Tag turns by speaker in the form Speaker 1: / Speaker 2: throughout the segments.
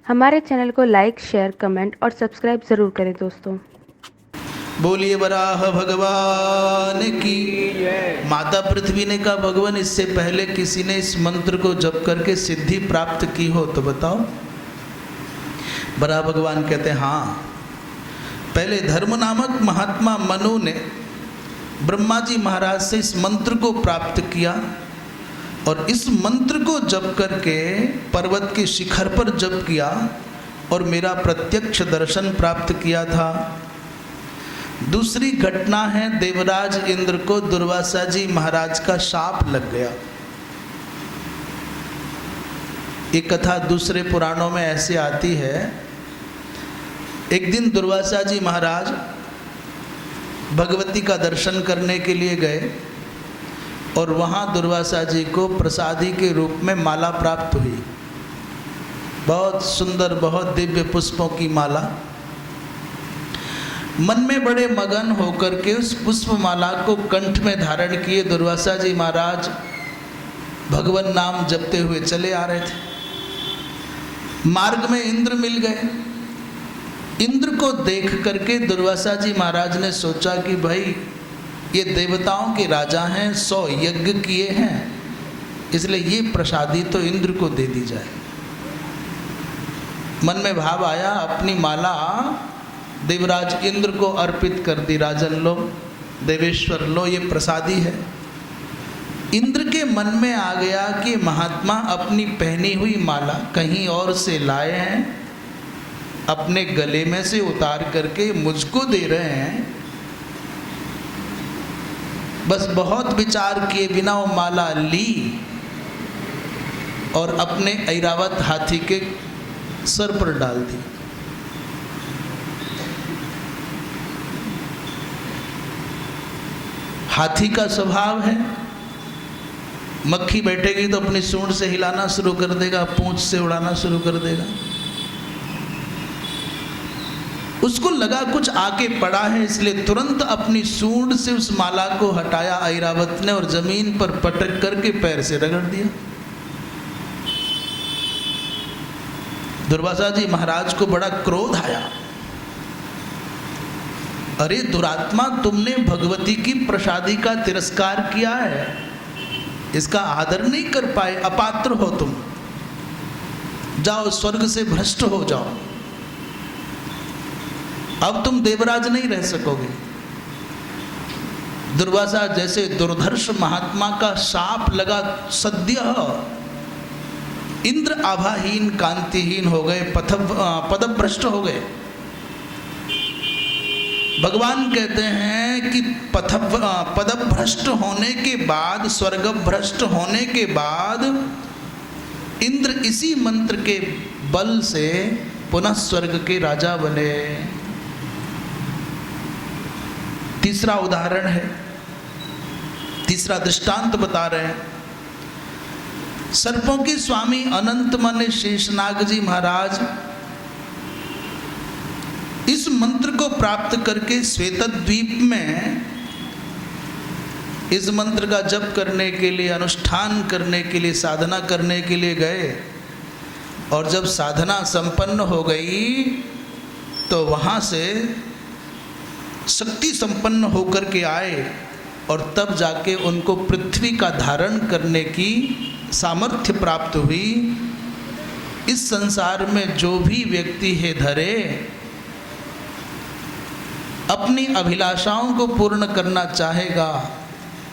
Speaker 1: हमारे चैनल को like, share, comment और सब्सक्राइब ज़रूर करें दोस्तों।
Speaker 2: बोलिए वराह भगवान की। माता पृथ्वी ने कहा भगवान इससे पहले किसी ने इस मंत्र को जप करके सिद्धि प्राप्त की हो तो बताओ। वराह भगवान कहते हैं हाँ, पहले धर्म नामक महात्मा मनु ने ब्रह्मा जी महाराज से इस मंत्र को प्राप्त किया और इस मंत्र को जप करके पर्वत के शिखर पर जप किया और मेरा प्रत्यक्ष दर्शन प्राप्त किया था। दूसरी घटना है, देवराज इंद्र को दुर्वासा जी महाराज का शाप लग गया। एक कथा दूसरे पुराणों में ऐसे आती है, एक दिन दुर्वासा जी महाराज भगवती का दर्शन करने के लिए गए और वहाँ दुर्वासा जी को प्रसादी के रूप में माला प्राप्त हुई। बहुत सुंदर, बहुत दिव्य पुष्पों की माला। मन में बड़े मगन होकर के उस पुष्पमाला को कंठ में धारण किए दुर्वासा जी महाराज भगवान नाम जपते हुए चले आ रहे थे। मार्ग में इंद्र मिल गए। इंद्र को देख करके दुर्वासा जी महाराज ने सोचा कि भाई ये देवताओं के राजा हैं, 100 यज्ञ किए हैं, इसलिए ये प्रसादी तो इंद्र को दे दी जाए। मन में भाव आया, अपनी माला देवराज इंद्र को अर्पित कर दी। राजन लो, देवेश्वर लो, ये प्रसादी है। इंद्र के मन में आ गया कि महात्मा अपनी पहनी हुई माला कहीं और से लाए हैं, अपने गले में से उतार करके मुझको दे रहे हैं। बस बहुत विचार किए बिना वो माला ली और अपने ऐरावत हाथी के सर पर डाल दी। हाथी का स्वभाव है, मक्खी बैठेगी तो अपनी सूंड से हिलाना शुरू कर देगा, पूंछ से उड़ाना शुरू कर देगा। उसको लगा कुछ आके पड़ा है, इसलिए तुरंत अपनी सूंड से उस माला को हटाया ऐरावत ने और जमीन पर पटक करके पैर से रगड़ दिया। दुर्वासा जी महाराज को बड़ा क्रोध आया। अरे दुरात्मा, तुमने भगवती की प्रसादी का तिरस्कार किया है, इसका आदर नहीं कर पाए, अपात्र हो तुम, जाओ स्वर्ग से भ्रष्ट हो जाओ, अब तुम देवराज नहीं रह सकोगे। दुर्वासा जैसे दुर्धर्ष महात्मा का शाप लगा, सद्य इंद्र आभाहीन, कांतिहीन हो गए, पदभ्रष्ट हो गए। भगवान कहते हैं कि पदभ्रष्ट होने के बाद, स्वर्ग भ्रष्ट होने के बाद इंद्र इसी मंत्र के बल से पुनः स्वर्ग के राजा बने। तीसरा उदाहरण है, तीसरा दृष्टांत बता रहे हैं। सर्पों के स्वामी अनंत मन शेषनाग जी महाराज इस मंत्र को प्राप्त करके श्वेतद्वीप में इस मंत्र का जप करने के लिए, अनुष्ठान करने के लिए, साधना करने के लिए गए और जब साधना संपन्न हो गई तो वहाँ से शक्ति संपन्न होकर के आए और तब जाके उनको पृथ्वी का धारण करने की सामर्थ्य प्राप्त हुई। इस संसार में जो भी व्यक्ति है धरे, अपनी अभिलाषाओं को पूर्ण करना चाहेगा,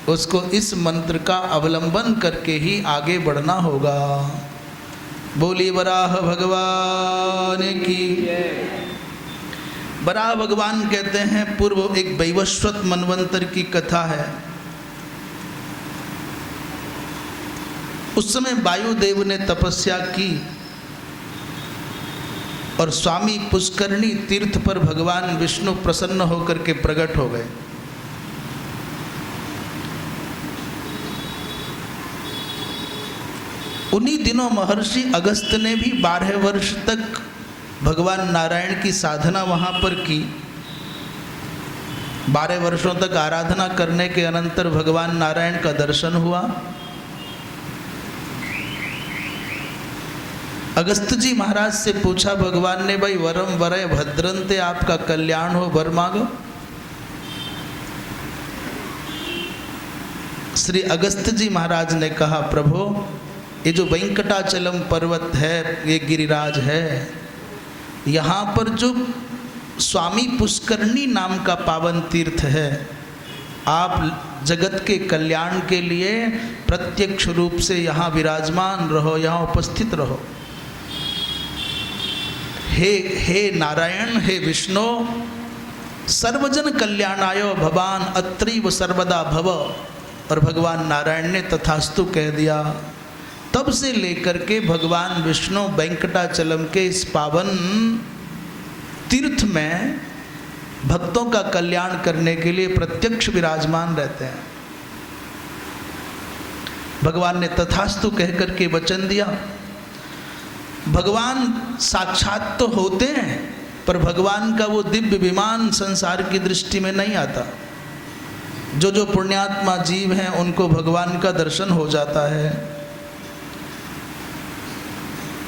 Speaker 2: उसको इस मंत्र का अवलंबन करके ही आगे बढ़ना होगा। बोलिए वराह भगवान की। वराह भगवान कहते हैं, पूर्व एक वैवस्वत मनवंतर की कथा है। उस समय वायुदेव ने तपस्या की और स्वामी पुष्करणी तीर्थ पर भगवान विष्णु प्रसन्न होकर के प्रकट हो गए। उन्हीं दिनों महर्षि अगस्त ने भी 12 वर्ष तक भगवान नारायण की साधना वहाँ पर की। 12 वर्षों तक आराधना करने के अनंतर भगवान नारायण का दर्शन हुआ। अगस्त जी महाराज से पूछा भगवान ने, भाई वरम वरय भद्रंते, आपका कल्याण हो, वर मांगो। श्री अगस्त जी महाराज ने कहा, प्रभु ये जो वेंकटाचलम पर्वत है, ये गिरिराज है, यहाँ पर जो स्वामी पुष्करणी नाम का पावन तीर्थ है, आप जगत के कल्याण के लिए प्रत्यक्ष रूप से यहाँ विराजमान रहो, यहाँ उपस्थित रहो। हे नारायण, हे विष्णु, सर्वजन कल्याणाय भवान अत्रीव सर्वदा भव। और भगवान नारायण ने तथास्तु कह दिया। तब से लेकर के भगवान विष्णु वेंकटाचलम के इस पावन तीर्थ में भक्तों का कल्याण करने के लिए प्रत्यक्ष विराजमान रहते हैं। भगवान ने तथास्तु कह करके वचन दिया। भगवान साक्षात तो होते हैं, पर भगवान का वो दिव्य विमान संसार की दृष्टि में नहीं आता। जो जो पुण्यात्मा जीव हैं उनको भगवान का दर्शन हो जाता है।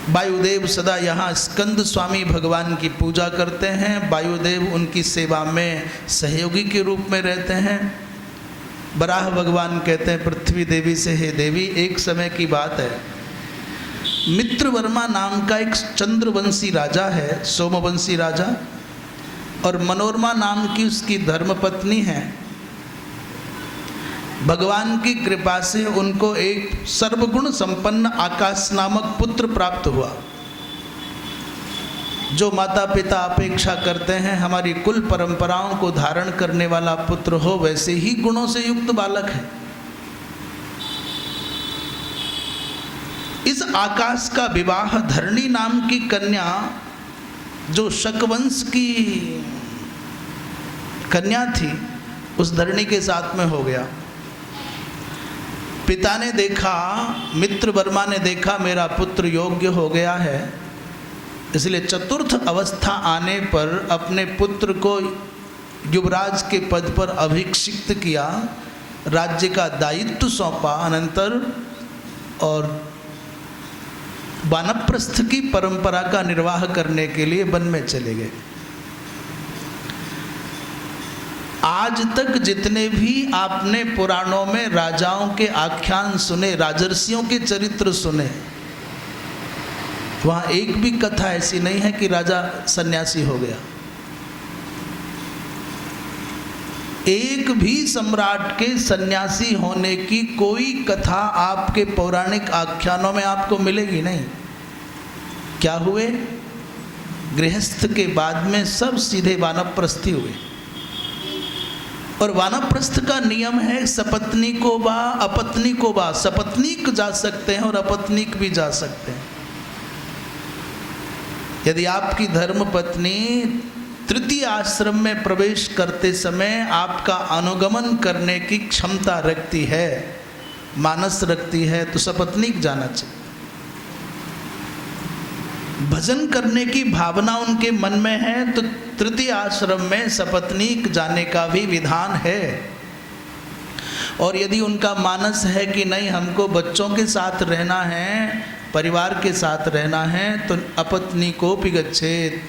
Speaker 2: वायुदेव सदा यहाँ स्कंद स्वामी भगवान की पूजा करते हैं। वायुदेव उनकी सेवा में सहयोगी के रूप में रहते हैं। बराह भगवान कहते हैं पृथ्वी देवी से, हे देवी, एक समय की बात है, मित्रवर्मा नाम का एक चंद्रवंशी राजा है, सोमवंशी राजा, और मनोरमा नाम की उसकी धर्मपत्नी है। भगवान की कृपा से उनको एक सर्वगुण संपन्न आकाश नामक पुत्र प्राप्त हुआ। जो माता पिता अपेक्षा करते हैं हमारी कुल परंपराओं को धारण करने वाला पुत्र हो, वैसे ही गुणों से युक्त बालक है। इस आकाश का विवाह धरणी नाम की कन्या, जो शकवंश की कन्या थी, उस धरणी के साथ में हो गया। पिता ने देखा, मित्रवर्मा ने देखा मेरा पुत्र योग्य हो गया है, इसलिए चतुर्थ अवस्था आने पर अपने पुत्र को युवराज के पद पर अभिषिक्त किया, राज्य का दायित्व सौंपा अनंतर, और वानप्रस्थ की परंपरा का निर्वाह करने के लिए वन में चले गए। आज तक जितने भी आपने पुराणों में राजाओं के आख्यान सुने, राजर्षियों के चरित्र सुने, वहाँ एक भी कथा ऐसी नहीं है कि राजा सन्यासी हो गया। एक भी सम्राट के सन्यासी होने की कोई कथा आपके पौराणिक आख्यानों में आपको मिलेगी नहीं। क्या हुए? गृहस्थ के बाद में सब सीधे वानप्रस्थी हुए। और वानप्रस्थ का नियम है सपत्नीको बा अपत्नीको बा, सपत्नीक जा सकते हैं और अपत्नीक भी जा सकते हैं। यदि आपकी धर्मपत्नी तृतीय आश्रम में प्रवेश करते समय आपका अनुगमन करने की क्षमता रखती है, मानस रखती है, तो सपत्नीक जाना चाहिए। भजन करने की भावना उनके मन में है तो तृतीय आश्रम में सपत्नीक जाने का भी विधान है। और यदि उनका मानस है कि नहीं हमको बच्चों के साथ रहना है, परिवार के साथ रहना है, तो अपत्नी को भी गच्छेत,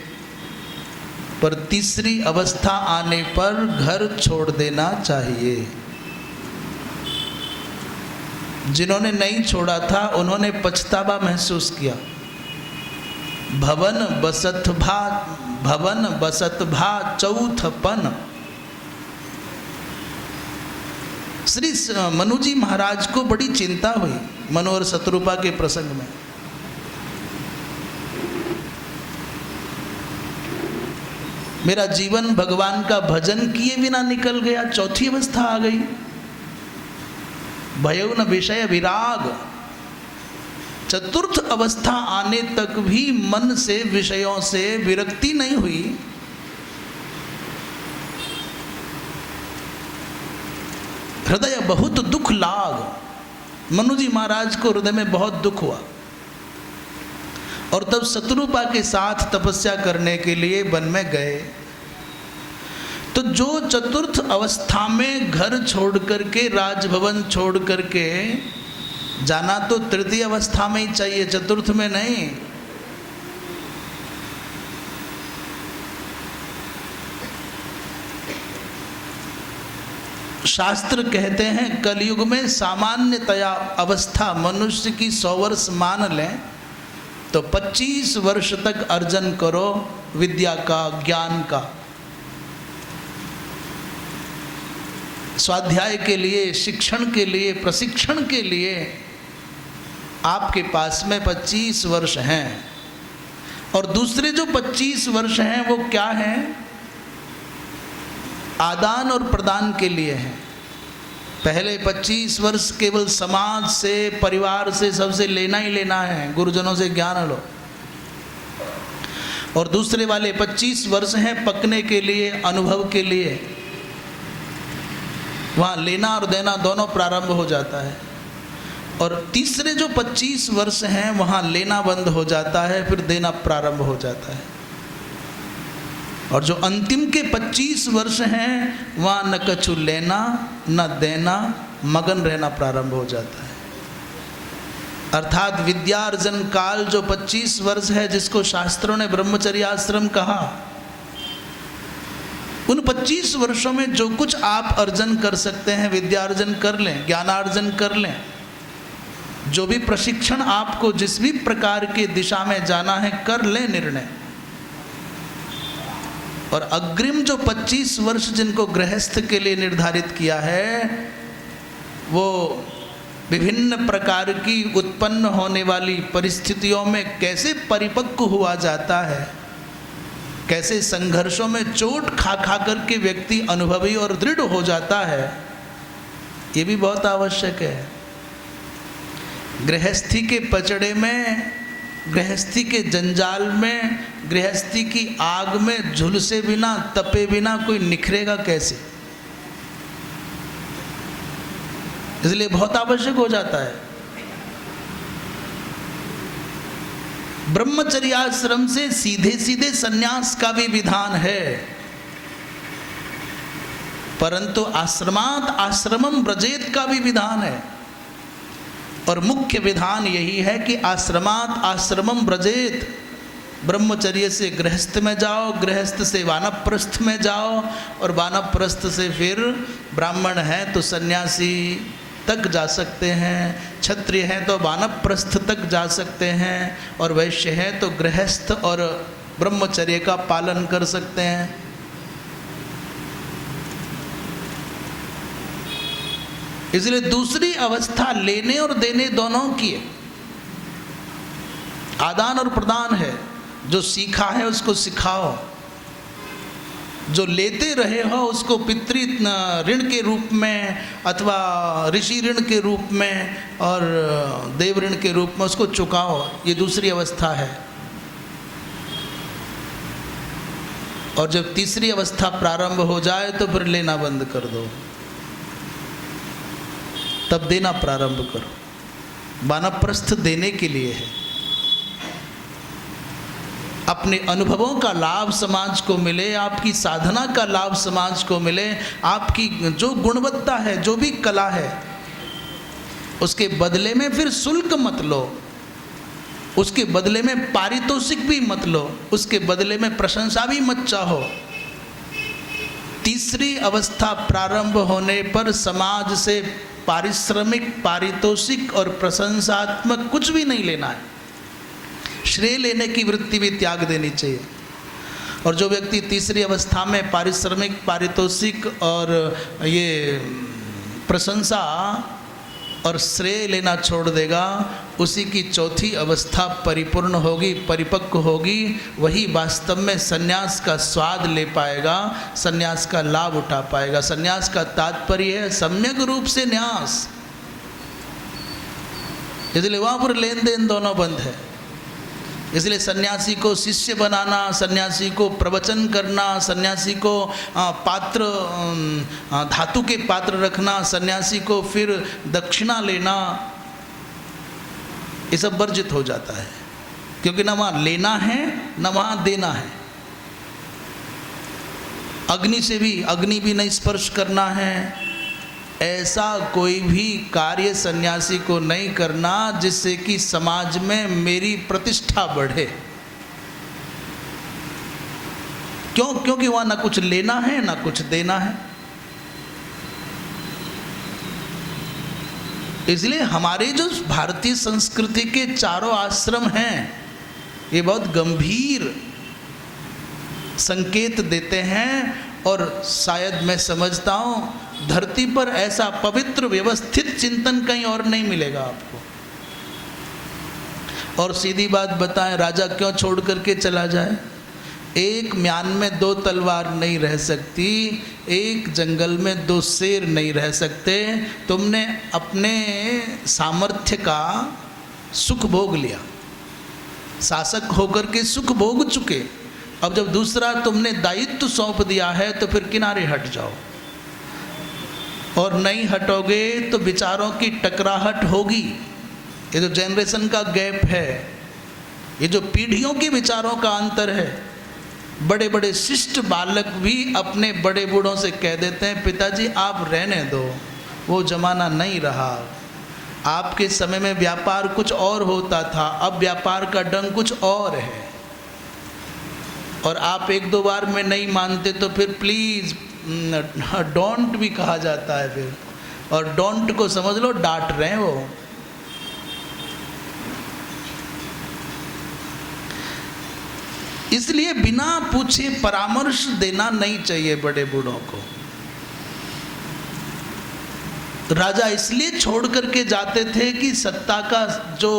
Speaker 2: पर तीसरी अवस्था आने पर घर छोड़ देना चाहिए। जिन्होंने नहीं छोड़ा था उन्होंने पछतावा महसूस किया। भवन बसत भा चौथपन। श्री मनु जी महाराज को बड़ी चिंता हुई मनु और शत्रुपा के प्रसंग में। मेरा जीवन भगवान का भजन किए बिना निकल गया, चौथी अवस्था आ गई। भयउन विषय विराग। चतुर्थ अवस्था आने तक भी मन से विषयों से विरक्ति नहीं हुई। हृदय बहुत दुख लाग। मनु जी महाराज को हृदय में बहुत दुख हुआ और तब शत्रुपा के साथ तपस्या करने के लिए वन में गए। तो जो चतुर्थ अवस्था में घर छोड़ करके, राजभवन छोड़ करके जाना तो तृतीय अवस्था में ही चाहिए, चतुर्थ में नहीं। शास्त्र कहते हैं कलयुग में सामान्यतया अवस्था मनुष्य की 100 वर्ष मान लें तो 25 वर्ष तक अर्जन करो विद्या का, ज्ञान का। स्वाध्याय के लिए, शिक्षण के लिए, प्रशिक्षण के लिए आपके पास में 25 वर्ष हैं। और दूसरे जो 25 वर्ष हैं वो क्या हैं? आदान और प्रदान के लिए हैं। पहले 25 वर्ष केवल समाज से, परिवार से, सबसे लेना ही लेना है, गुरुजनों से ज्ञान लो। और दूसरे वाले 25 वर्ष हैं पकने के लिए, अनुभव के लिए। वहाँ लेना और देना दोनों प्रारंभ हो जाता है। और तीसरे जो 25 वर्ष हैं वहाँ लेना बंद हो जाता है, फिर देना प्रारंभ हो जाता है। और जो अंतिम के 25 वर्ष हैं वहाँ न कछु लेना न देना, मगन रहना प्रारंभ हो जाता है। अर्थात विद्यार्जन काल जो 25 वर्ष है, जिसको शास्त्रों ने ब्रह्मचर्य आश्रम कहा, उन 25 वर्षों में जो कुछ आप अर्जन कर सकते हैं, विद्यार्जन कर लें, ज्ञानार्जन कर लें। जो भी प्रशिक्षण आपको जिस भी प्रकार के दिशा में जाना है कर लें निर्णय। और अग्रिम जो 25 वर्ष जिनको गृहस्थ के लिए निर्धारित किया है, वो विभिन्न प्रकार की उत्पन्न होने वाली परिस्थितियों में कैसे परिपक्व हुआ जाता है, कैसे संघर्षों में चोट खा खा करके व्यक्ति अनुभवी और दृढ़ हो जाता है, ये भी बहुत आवश्यक है। गृहस्थी के पचड़े में, गृहस्थी के जंजाल में, गृहस्थी की आग में झुलसे बिना, तपे बिना कोई निखरेगा कैसे? इसलिए बहुत आवश्यक हो जाता है। ब्रह्मचर्याश्रम से सीधे सीधे संन्यास का भी विधान है, परंतु आश्रमात् आश्रमम व्रजेत का भी विधान है। और मुख्य विधान यही है कि आश्रमात् आश्रमम व्रजेत, ब्रह्मचर्य से गृहस्थ में जाओ, गृहस्थ से वानप्रस्थ में जाओ, और वानप्रस्थ से फिर ब्राह्मण है तो सन्यासी तक जा सकते हैं, क्षत्रिय हैं तो वानप्रस्थ तक जा सकते हैं, और वैश्य है तो गृहस्थ और ब्रह्मचर्य का पालन कर सकते हैं। इसलिए दूसरी अवस्था लेने और देने दोनों की है, आदान और प्रदान है। जो सीखा है उसको सिखाओ, जो लेते रहे हो उसको पितृ ऋण के रूप में अथवा ऋषि ऋण के रूप में और देव ऋण के रूप में उसको चुकाओ, ये दूसरी अवस्था है। और जब तीसरी अवस्था प्रारंभ हो जाए तो फिर लेना बंद कर दो, तब देना प्रारंभ करो। वानप्रस्थ देने के लिए है, अपने अनुभवों का लाभ समाज को मिले, आपकी साधना का लाभ समाज को मिले, आपकी जो गुणवत्ता है, जो भी कला है, उसके बदले में फिर शुल्क मत लो, उसके बदले में पारितोषिक भी मत लो, उसके बदले में प्रशंसा भी मत चाहो। तीसरी अवस्था प्रारंभ होने पर समाज से पारिश्रमिक, पारितोषिक और प्रशंसात्मक कुछ भी नहीं लेना है। श्रेय लेने की वृत्ति भी त्याग देनी चाहिए। और जो व्यक्ति तीसरी अवस्था में पारिश्रमिक, पारितोषिक और ये प्रशंसा और श्रेय लेना छोड़ देगा, उसी की चौथी अवस्था परिपूर्ण होगी, परिपक्व होगी। वही वास्तव में सन्यास का स्वाद ले पाएगा, सन्यास का लाभ उठा पाएगा। सन्यास का तात्पर्य है सम्यक रूप से न्यास, इसलिए वहाँ पर लेन देन दोनों बंद है। इसलिए सन्यासी को शिष्य बनाना, सन्यासी को प्रवचन करना, सन्यासी को पात्र, धातु के पात्र रखना, सन्यासी को फिर दक्षिणा लेना, ये सब वर्जित हो जाता है। क्योंकि न वहाँ लेना है न वहाँ देना है। अग्नि से भी, अग्नि भी नहीं स्पर्श करना है। ऐसा कोई भी कार्य सन्यासी को नहीं करना जिससे कि समाज में मेरी प्रतिष्ठा बढ़े। क्यों? क्योंकि वहाँ ना कुछ लेना है ना कुछ देना है। इसलिए हमारे जो भारतीय संस्कृति के चारों आश्रम हैं ये बहुत गंभीर संकेत देते हैं, और शायद मैं समझता हूँ धरती पर ऐसा पवित्र व्यवस्थित चिंतन कहीं और नहीं मिलेगा आपको। और सीधी बात बताएं, राजा क्यों छोड़ करके चला जाए? एक म्यान में दो तलवार नहीं रह सकती, एक जंगल में दो शेर नहीं रह सकते। तुमने अपने सामर्थ्य का सुख भोग लिया, शासक होकर के सुख भोग चुके, अब जब दूसरा तुमने दायित्व सौंप दिया है तो फिर किनारे हट जाओ। और नहीं हटोगे तो विचारों की टकराहट होगी। ये जो जनरेशन का गैप है, ये जो पीढ़ियों के विचारों का अंतर है, बड़े बड़े शिष्ट बालक भी अपने बड़े बूढ़ों से कह देते हैं पिताजी आप रहने दो, वो जमाना नहीं रहा। आपके समय में व्यापार कुछ और होता था, अब व्यापार का ढंग कुछ और है। और आप एक दो बार में नहीं मानते तो फिर प्लीज़ डोंट भी कहा जाता है फिर, और डोंट को समझ लो डांट रहे हैं वो। इसलिए बिना पूछे परामर्श देना नहीं चाहिए बड़े बूढ़ों को। राजा इसलिए छोड़ करके जाते थे कि सत्ता का जो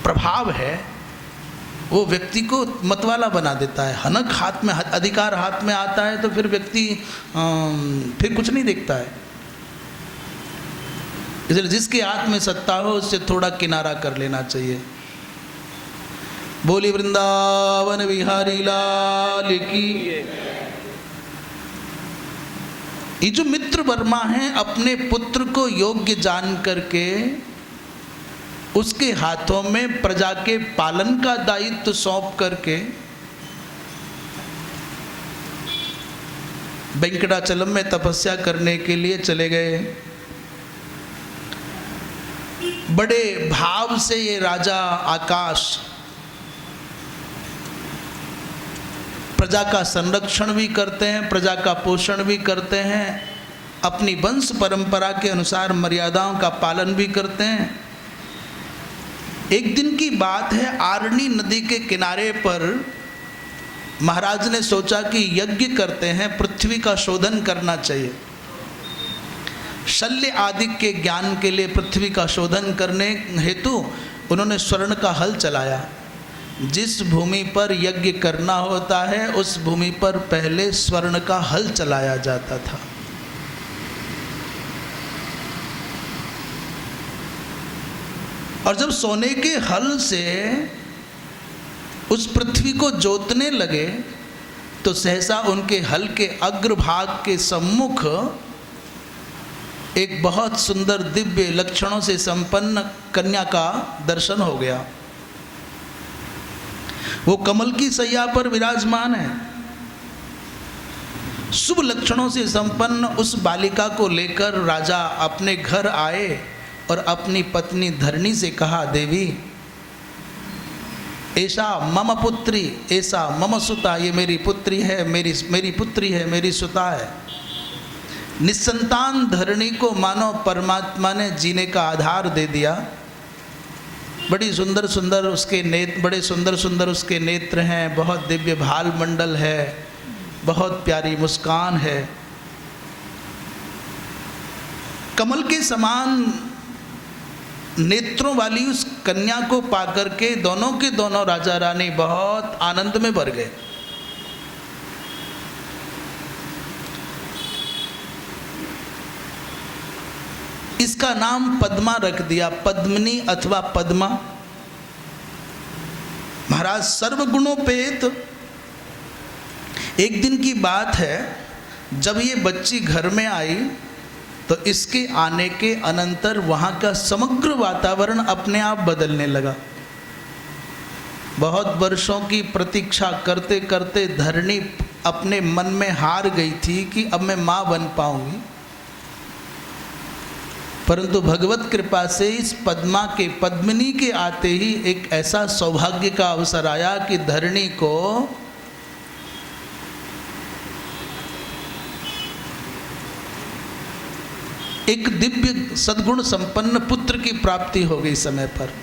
Speaker 2: प्रभाव है वो व्यक्ति को मतवाला बना देता है। हनक हाथ में, अधिकार हाथ में आता है तो फिर व्यक्ति फिर कुछ नहीं देखता है। इसलिए जिसके हाथ में सत्ता हो उससे थोड़ा किनारा कर लेना चाहिए। बोली वृंदावन बिहारी लाल की। ये जो मित्र वर्मा हैं अपने पुत्र को योग्य जान करके उसके हाथों में प्रजा के पालन का दायित्व सौंप करके वेंकटाचलम में तपस्या करने के लिए चले गए। बड़े भाव से ये राजा आकाश प्रजा का संरक्षण भी करते हैं, प्रजा का पोषण भी करते हैं, अपनी वंश परंपरा के अनुसार मर्यादाओं का पालन भी करते हैं। एक दिन की बात है, आरणी नदी के किनारे पर महाराज ने सोचा कि यज्ञ करते हैं, पृथ्वी का शोधन करना चाहिए। शल्य आदि के ज्ञान के लिए पृथ्वी का शोधन करने हेतु उन्होंने स्वर्ण का हल चलाया। जिस भूमि पर यज्ञ करना होता है उस भूमि पर पहले स्वर्ण का हल चलाया जाता था। और जब सोने के हल से उस पृथ्वी को जोतने लगे तो सहसा उनके हल के अग्रभाग के सम्मुख एक बहुत सुंदर दिव्य लक्षणों से संपन्न कन्या का दर्शन हो गया। वो कमल की सैया पर विराजमान है। शुभ लक्षणों से संपन्न उस बालिका को लेकर राजा अपने घर आए और अपनी पत्नी धरणी से कहा, देवी ऐसा मम पुत्री, ऐसा मम सुता, ये मेरी पुत्री है, मेरी पुत्री है, मेरी सुता है। निसंतान धरणी को मानो परमात्मा ने जीने का आधार दे दिया। बड़ी सुंदर सुंदर उसके नेत्र, बड़े सुंदर सुंदर उसके नेत्र हैं, बहुत दिव्य भाल मंडल है, बहुत प्यारी मुस्कान है। कमल के समान नेत्रों वाली उस कन्या को पाकर के दोनों के दोनों राजा रानी बहुत आनंद में भर गए। इसका नाम पद्मा रख दिया, पद्मिनी अथवा पद्मा। महाराज सर्वगुणोपेत। एक दिन की बात है, जब ये बच्ची घर में आई तो इसके आने के अनंतर वहाँ का समग्र वातावरण अपने आप बदलने लगा। बहुत वर्षों की प्रतीक्षा करते करते धरणी अपने मन में हार गई थी कि अब मैं माँ बन पाऊंगी, परंतु भगवत कृपा से इस पद्मा के, पद्मिनी के आते ही एक ऐसा सौभाग्य का अवसर आया कि धरणी को एक दिव्य सद्गुण संपन्न पुत्र की प्राप्ति हो गई समय पर।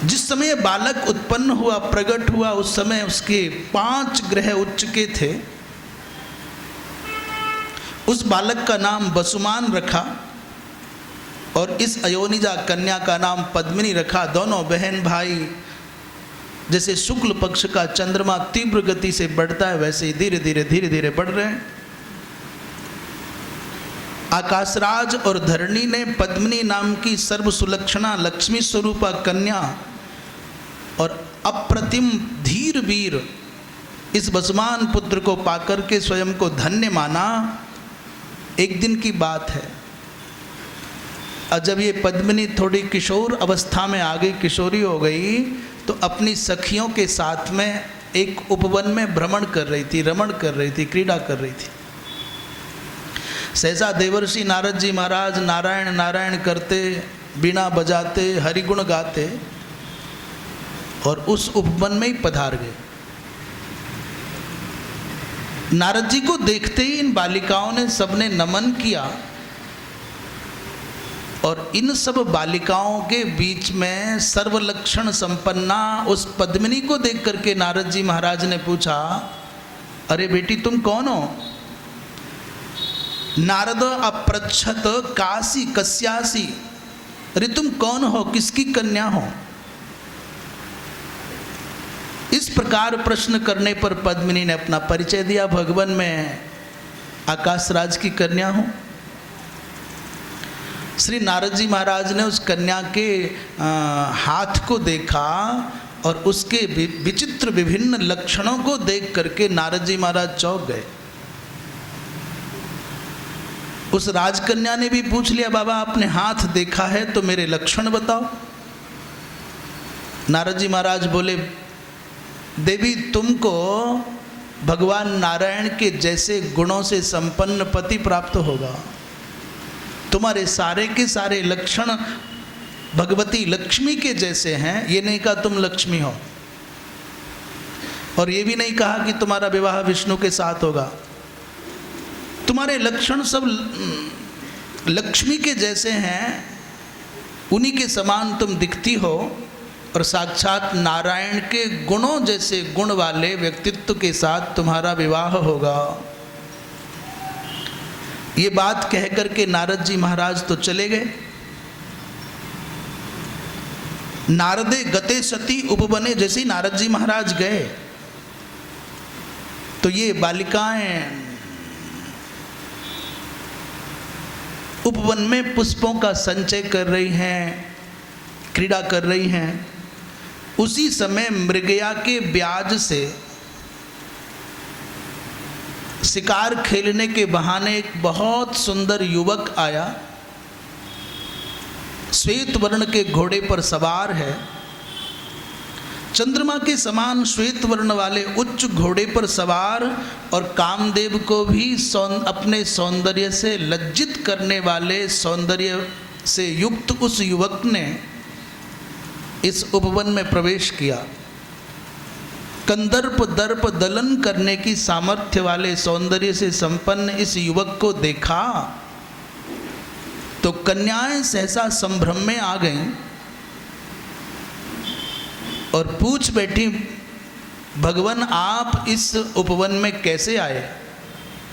Speaker 2: जिस समय बालक उत्पन्न हुआ, प्रकट हुआ, उस समय उसके 5 ग्रह उच्च के थे। उस बालक का नाम वसुमान रखा और इस अयोनिजा कन्या का नाम पद्मिनी रखा। दोनों बहन भाई जैसे शुक्ल पक्ष का चंद्रमा तीव्र गति से बढ़ता है, वैसे ही धीरे धीरे बढ़ रहे हैं। आकाशराज और धरणी ने पद्मिनी नाम की सर्व सुलक्षणा लक्ष्मी स्वरूपा कन्या और अप्रतिम धीर वीर इस वसुमान पुत्र को पाकर के स्वयं को धन्य माना। एक दिन की बात है, और जब ये पद्मिनी थोड़ी किशोर अवस्था में आ गई, किशोरी हो गई, तो अपनी सखियों के साथ में एक उपवन में भ्रमण कर रही थी, रमण कर रही थी, क्रीड़ा कर रही थी। सहसा देवर्षि नारद जी महाराज नारायण नारायण करते, बीणा बजाते, हरिगुण गाते और उस उपवन में ही पधार गए। नारद जी को देखते ही इन बालिकाओं ने सबने नमन किया और इन सब बालिकाओं के बीच में सर्वलक्षण संपन्ना उस पद्मिनी को देख करके नारद जी महाराज ने पूछा, अरे बेटी तुम कौन हो? नारद अपृच्छत कासी कस्यासी, अरे तुम कौन हो, किसकी कन्या हो? इस प्रकार प्रश्न करने पर पद्मिनी ने अपना परिचय दिया, भगवन में आकाशराज की कन्या हूँ। श्री नारद जी महाराज ने उस कन्या के हाथ को देखा और उसके विचित्र विभिन्न लक्षणों को देख करके नारद जी महाराज चौंक गए। उस राजकन्या ने भी पूछ लिया, बाबा आपने हाथ देखा है तो मेरे लक्षण बताओ। नारद जी महाराज बोले, देवी तुमको भगवान नारायण के जैसे गुणों से संपन्न पति प्राप्त होगा। तुम्हारे सारे के सारे लक्षण भगवती लक्ष्मी के जैसे हैं। ये नहीं कहा तुम लक्ष्मी हो, और ये भी नहीं कहा कि तुम्हारा विवाह विष्णु के साथ होगा। तुम्हारे लक्षण सब लक्ष्मी के जैसे हैं, उन्हीं के समान तुम दिखती हो, और साक्षात नारायण के गुणों जैसे गुण वाले व्यक्तित्व के साथ तुम्हारा विवाह होगा। ये बात कह करके नारद जी महाराज तो चले गए। नारदे गते सती उपवने, जैसे नारद जी महाराज गए तो ये बालिकाएं उपवन में पुष्पों का संचय कर रही हैं, क्रीड़ा कर रही हैं। उसी समय मृगया के ब्याज से शिकार खेलने के बहाने एक बहुत सुंदर युवक आया। श्वेत वर्ण के घोड़े पर सवार है, चंद्रमा के समान श्वेत वर्ण वाले उच्च घोड़े पर सवार, और कामदेव को भी अपने सौंदर्य से लज्जित करने वाले सौंदर्य से युक्त उस युवक ने इस उपवन में प्रवेश किया। कंदर्प दर्प दलन करने की सामर्थ्य वाले सौंदर्य से संपन्न इस युवक को देखा तो कन्याएं सहसा संभ्रम में आ गईं और पूछ बैठी, भगवान आप इस उपवन में कैसे आए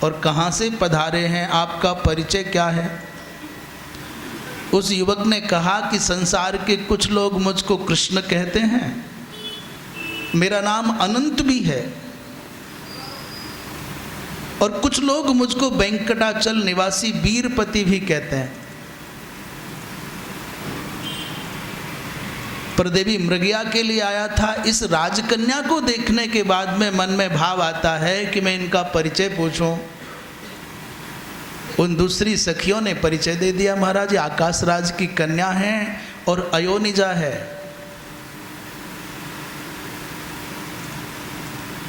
Speaker 2: और कहाँ से पधारे हैं, आपका परिचय क्या है? उस युवक ने कहा कि संसार के कुछ लोग मुझको कृष्ण कहते हैं, मेरा नाम अनंत भी है, और कुछ लोग मुझको वेंकटाचल निवासी वीरपति भी कहते हैं। पर देवी मृगया के लिए आया था। इस राजकन्या को देखने के बाद में मन में भाव आता है कि मैं इनका परिचय पूछूं। उन दूसरी सखियों ने परिचय दे दिया, महाराज आकाश राज की कन्या हैं और अयोनिजा है।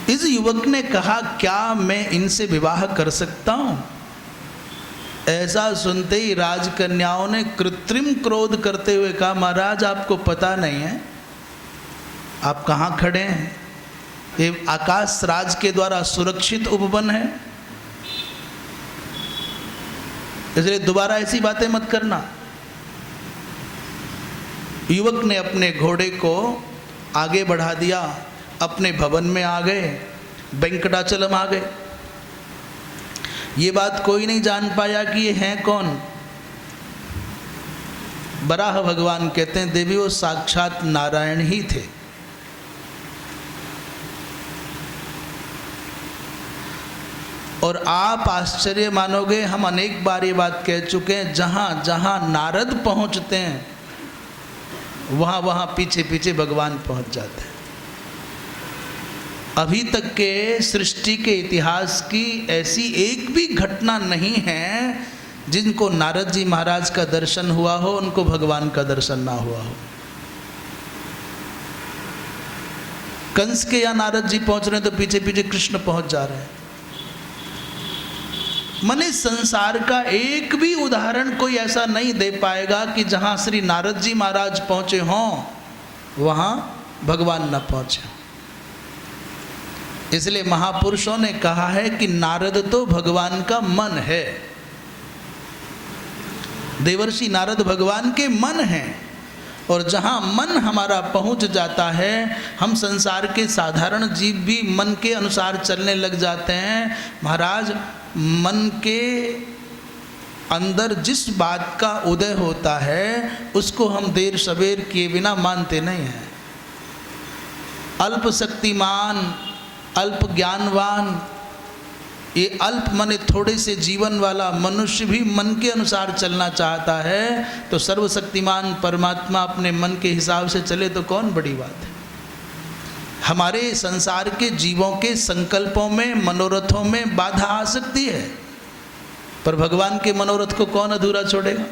Speaker 2: इस युवक ने कहा, क्या मैं इनसे विवाह कर सकता हूं? ऐसा सुनते ही राजकन्याओं ने कृत्रिम क्रोध करते हुए कहा, महाराज आपको पता नहीं है आप कहाँ खड़े हैं? ये आकाश राज के द्वारा सुरक्षित उपवन है, इसलिए दोबारा ऐसी बातें मत करना। युवक ने अपने घोड़े को आगे बढ़ा दिया, अपने भवन में आ गए, वेंकटाचलम आ गए। ये बात कोई नहीं जान पाया कि ये हैं कौन। बराह भगवान कहते हैं देवी वो साक्षात नारायण ही थे। और आप आश्चर्य मानोगे, हम अनेक बार ये बात कह चुके हैं, जहाँ जहाँ नारद पहुँचते हैं वहाँ वहाँ पीछे पीछे भगवान पहुँच जाते हैं। अभी तक के सृष्टि के इतिहास की ऐसी एक भी घटना नहीं है जिनको नारद जी महाराज का दर्शन हुआ हो, उनको भगवान का दर्शन ना हुआ हो। कंस के यहाँ नारद जी पहुँच रहे हैं तो पीछे पीछे कृष्ण पहुँच जा रहे हैं। मने संसार का एक भी उदाहरण कोई ऐसा नहीं दे पाएगा कि जहाँ श्री नारद जी महाराज पहुँचे हों वहाँ भगवान न पहुँचे। इसलिए महापुरुषों ने कहा है कि नारद तो भगवान का मन है। देवर्षि नारद भगवान के मन हैं, और जहाँ मन हमारा पहुँच जाता है, हम संसार के साधारण जीव भी मन के अनुसार चलने लग जाते हैं। महाराज, मन के अंदर जिस बात का उदय होता है उसको हम देर सवेर किए बिना मानते नहीं हैं। अल्प शक्तिमान, अल्प ज्ञानवान, ये अल्प माने थोड़े से जीवन वाला मनुष्य भी मन के अनुसार चलना चाहता है, तो सर्वशक्तिमान परमात्मा अपने मन के हिसाब से चले तो कौन बड़ी बात है। हमारे संसार के जीवों के संकल्पों में, मनोरथों में बाधा आ सकती है, पर भगवान के मनोरथ को कौन अधूरा छोड़ेगा।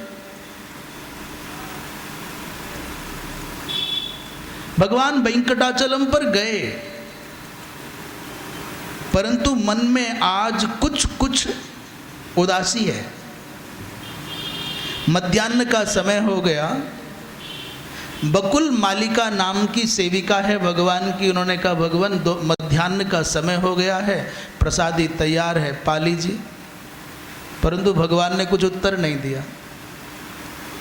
Speaker 2: भगवान वेंकटाचलम पर गए, परंतु मन में आज कुछ कुछ उदासी है। मध्याह्न का समय हो गया। बकुल मालिका नाम की सेविका है भगवान की। उन्होंने कहा भगवान मध्याह्न का समय हो गया है, प्रसादी तैयार है, पा लीजिए। परंतु भगवान ने कुछ उत्तर नहीं दिया।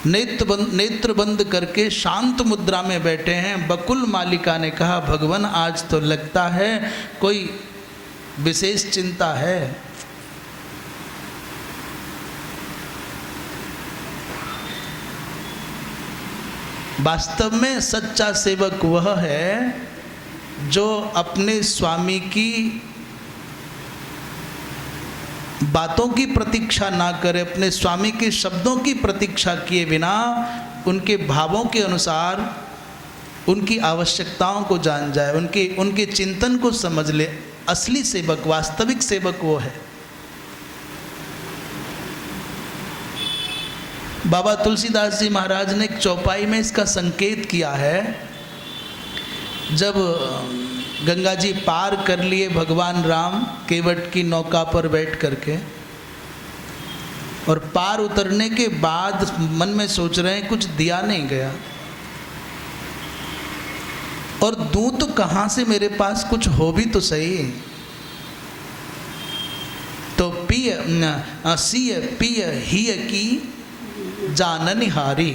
Speaker 2: नेत्र बंद करके शांत मुद्रा में बैठे हैं। बकुल मालिका ने कहा भगवान आज तो लगता है कोई विशेष चिंता है। वास्तव में सच्चा सेवक वह है जो अपने स्वामी की बातों की प्रतीक्षा ना करे, अपने स्वामी के शब्दों की प्रतीक्षा किए बिना उनके भावों के अनुसार उनकी आवश्यकताओं को जान जाए, उनके चिंतन को समझ ले। असली सेवक, वास्तविक सेवक वो है। बाबा तुलसीदास जी महाराज ने एक चौपाई में इसका संकेत किया है। जब गंगा जी पार कर लिए भगवान राम केवट की नौका पर बैठ करके, और पार उतरने के बाद मन में सोच रहे हैं कुछ दिया नहीं गया, और दूं तो कहाँ से, मेरे पास कुछ हो भी तो सही। तो सिय पिय हिय की जाननी हारी।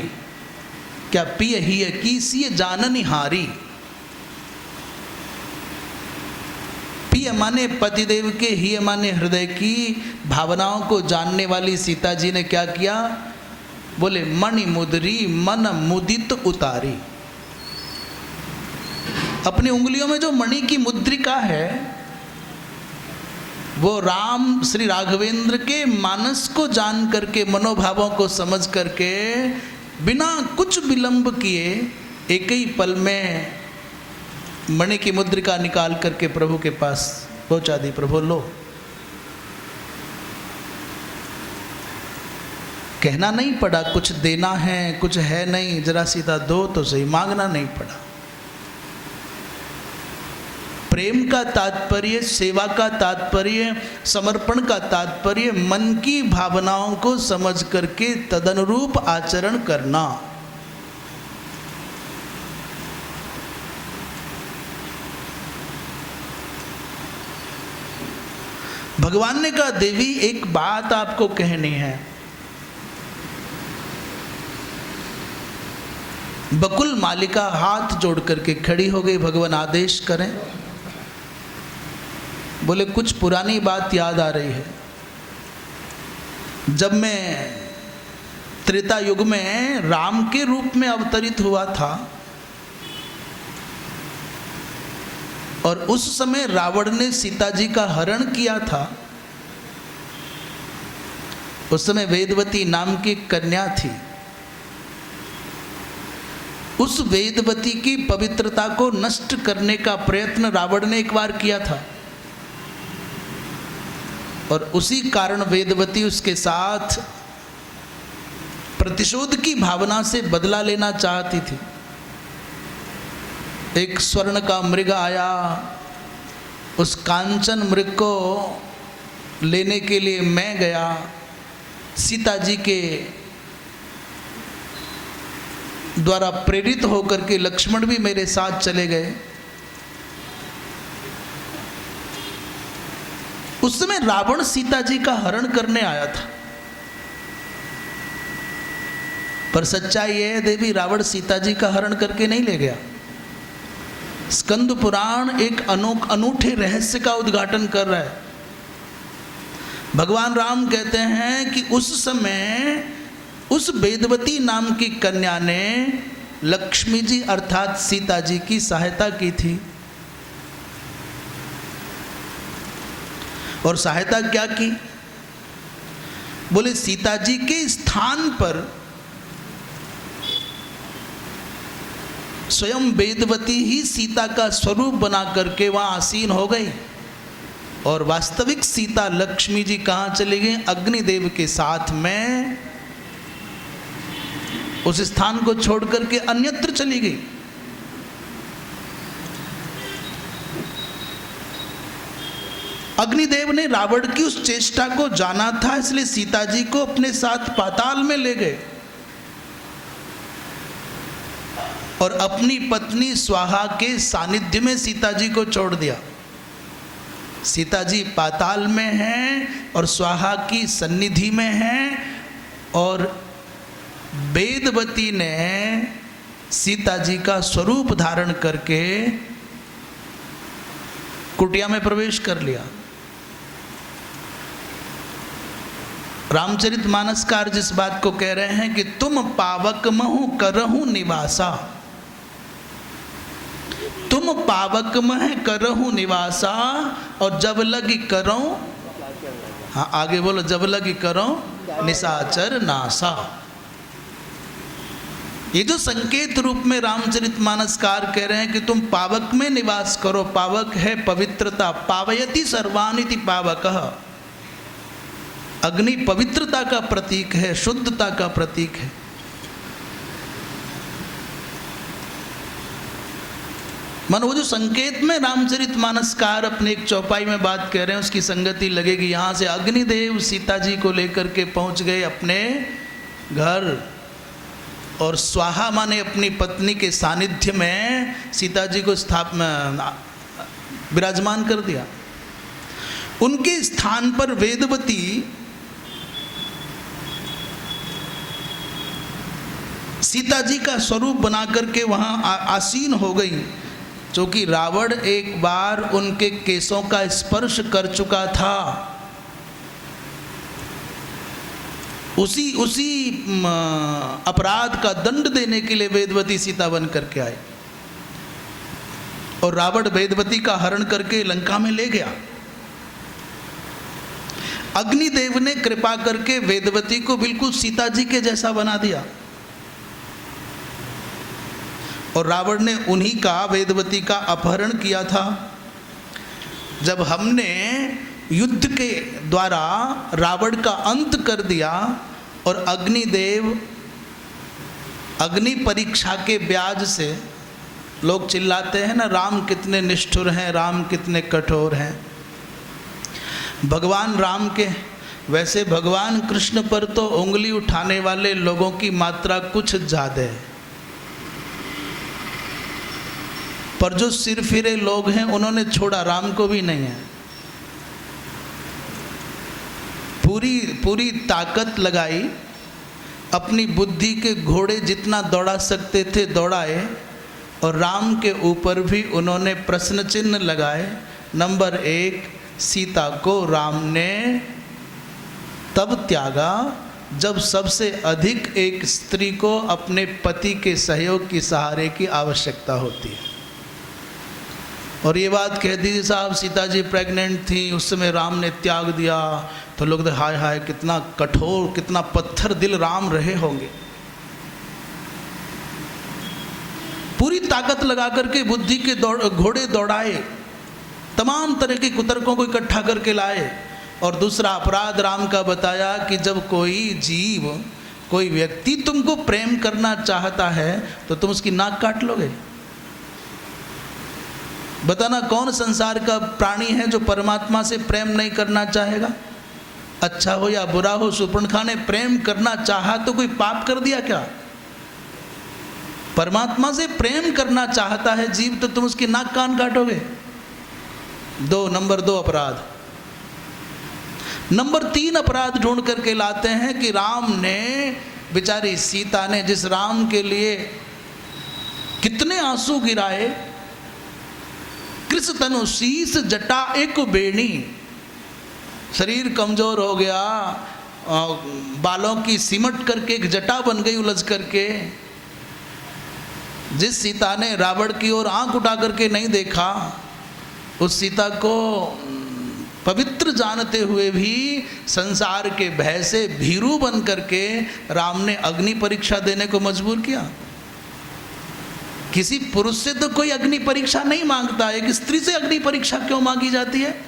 Speaker 2: क्या पिय हिय की सिय जाननी हारी। पिय माने पतिदेव के, हिय माने हृदय की भावनाओं को जानने वाली सीता जी ने क्या किया, बोले मणि मुद्री मन मुदित उतारी। अपनी उंगलियों में जो मणि की मुद्रिका है वो राम श्री राघवेंद्र के मानस को जान करके, मनोभावों को समझ करके, बिना कुछ विलंब किए एक ही पल में मणि की मुद्रिका निकाल करके प्रभु के पास पहुंचा दी। प्रभु लो। कहना नहीं पड़ा कुछ देना है, कुछ है नहीं, जरा सीधा दो तो सही, मांगना नहीं पड़ा। प्रेम का तात्पर्य, सेवा का तात्पर्य, समर्पण का तात्पर्य मन की भावनाओं को समझ करके तदनुरूप आचरण करना। भगवान ने कहा देवी एक बात आपको कहनी है। बकुल मालिका हाथ जोड़ करके खड़ी हो गई, भगवान आदेश करें। बोले कुछ पुरानी बात याद आ रही है। जब मैं त्रेता युग में राम के रूप में अवतरित हुआ था और उस समय रावण ने सीता जी का हरण किया था, उस समय वेदवती नाम की कन्या थी। उस वेदवती की पवित्रता को नष्ट करने का प्रयत्न रावण ने एक बार किया था और उसी कारण वेदवती उसके साथ प्रतिशोध की भावना से बदला लेना चाहती थी। एक स्वर्ण का मृग आया, उस कांचन मृग को लेने के लिए मैं गया। सीता जी के द्वारा प्रेरित होकर के लक्ष्मण भी मेरे साथ चले गए। उस समय रावण सीता जी का हरण करने आया था, पर सच्चाई यह है देवी, रावण सीता जी का हरण करके नहीं ले गया। स्कंद पुराण एक अनूठे रहस्य का उद्घाटन कर रहा है। भगवान राम कहते हैं कि उस समय उस वेदवती नाम की कन्या ने लक्ष्मी जी अर्थात सीता जी की सहायता की थी। और सहायता क्या की? बोले सीता जी के स्थान पर स्वयं वेदवती ही सीता का स्वरूप बना करके वहां आसीन हो गई। और वास्तविक सीता लक्ष्मी जी कहाँ चली गई? अग्निदेव के साथ में उस स्थान को छोड़ करके अन्यत्र चली गई। अग्निदेव ने रावण की उस चेष्टा को जाना था, इसलिए सीता जी को अपने साथ पाताल में ले गए और अपनी पत्नी स्वाहा के सानिध्य में सीता जी को छोड़ दिया। सीता जी पाताल में हैं और स्वाहा की सन्निधि में हैं और वेदवती ने सीता जी का स्वरूप धारण करके कुटिया में प्रवेश कर लिया। रामचरितमानसकार जिस बात को कह रहे हैं कि तुम पावक महु करहु निवासा, तुम पावक मह करहु निवासा और जब लगी करो, हाँ आगे बोलो, जब लगी करो निशाचर नासा। ये जो संकेत रूप में रामचरितमानसकार कह रहे हैं कि तुम पावक में निवास करो। पावक है पवित्रता, पावयति सर्वानिति पावकः। अग्नि पवित्रता का प्रतीक है, शुद्धता का प्रतीक है। मन वो जो संकेत में रामचरितमानसकार अपने एक चौपाई में बात कह रहे हैं उसकी संगति लगेगी। यहाँ से अग्निदेव सीता जी को लेकर के पहुँच गए अपने घर और स्वाहा माँ ने अपनी पत्नी के सानिध्य में सीता जी को विराजमान कर दिया। उनके स्थान पर वेदवती सीता जी का स्वरूप बना करके वहाँ आसीन हो गई। क्योंकि रावण एक बार उनके केसों का स्पर्श कर चुका था, उसी अपराध का दंड देने के लिए वेदवती सीता बन करके आए और रावण वेदवती का हरण करके लंका में ले गया। अग्निदेव ने कृपा करके वेदवती को बिल्कुल सीता जी के जैसा बना दिया और रावण ने उन्हीं का, वेदवती का अपहरण किया था। जब हमने युद्ध के द्वारा रावण का अंत कर दिया और अग्निदेव अग्नि परीक्षा के ब्याज से, लोग चिल्लाते हैं ना राम कितने निष्ठुर हैं, राम कितने कठोर हैं। भगवान राम के, वैसे भगवान कृष्ण पर तो उंगली उठाने वाले लोगों की मात्रा कुछ ज़्यादा है, पर जो सिर फिरे लोग हैं उन्होंने छोड़ा राम को भी नहीं है। पूरी ताकत लगाई अपनी बुद्धि के घोड़े जितना दौड़ा सकते थे दौड़ाए, और राम के ऊपर भी उन्होंने प्रश्न चिन्ह लगाए। नंबर 1, सीता को राम ने तब त्यागा जब सबसे अधिक एक स्त्री को अपने पति के सहयोग की सहारे की आवश्यकता होती है। और ये बात कह दी साहब, सीता जी प्रेग्नेंट थी, उस समय राम ने त्याग दिया, तो लोग तो हाय हाय कितना कठोर, कितना पत्थर दिल राम रहे होंगे। पूरी ताकत लगा करके बुद्धि के घोड़े दौड़ाए, तमाम तरह के कुतर्कों को इकट्ठा करके लाए। और दूसरा अपराध राम का बताया कि जब कोई जीव, कोई व्यक्ति तुमको प्रेम करना चाहता है तो तुम उसकी नाक काट लोगे। बताना कौन संसार का प्राणी है जो परमात्मा से प्रेम नहीं करना चाहेगा? अच्छा हो या बुरा हो, शूर्पणखा ने प्रेम करना चाहा तो कोई पाप कर दिया क्या? परमात्मा से प्रेम करना चाहता है जीव तो तुम उसकी नाक कान काटोगे। नंबर 2 अपराध। नंबर 3 अपराध ढूंढ करके लाते हैं कि राम ने, बेचारी सीता ने जिस राम के लिए कितने आंसू गिराए, कृष तनु शीस जटा एक बेणी, शरीर कमजोर हो गया, बालों की सिमट करके एक जटा बन गई उलझ करके। जिस सीता ने रावण की ओर आंख उठा करके नहीं देखा, उस सीता को पवित्र जानते हुए भी संसार के भय से भीरू बन करके राम ने अग्नि परीक्षा देने को मजबूर किया। किसी पुरुष से तो कोई अग्नि परीक्षा नहीं मांगता, एक स्त्री से अग्नि परीक्षा क्यों मांगी जाती है?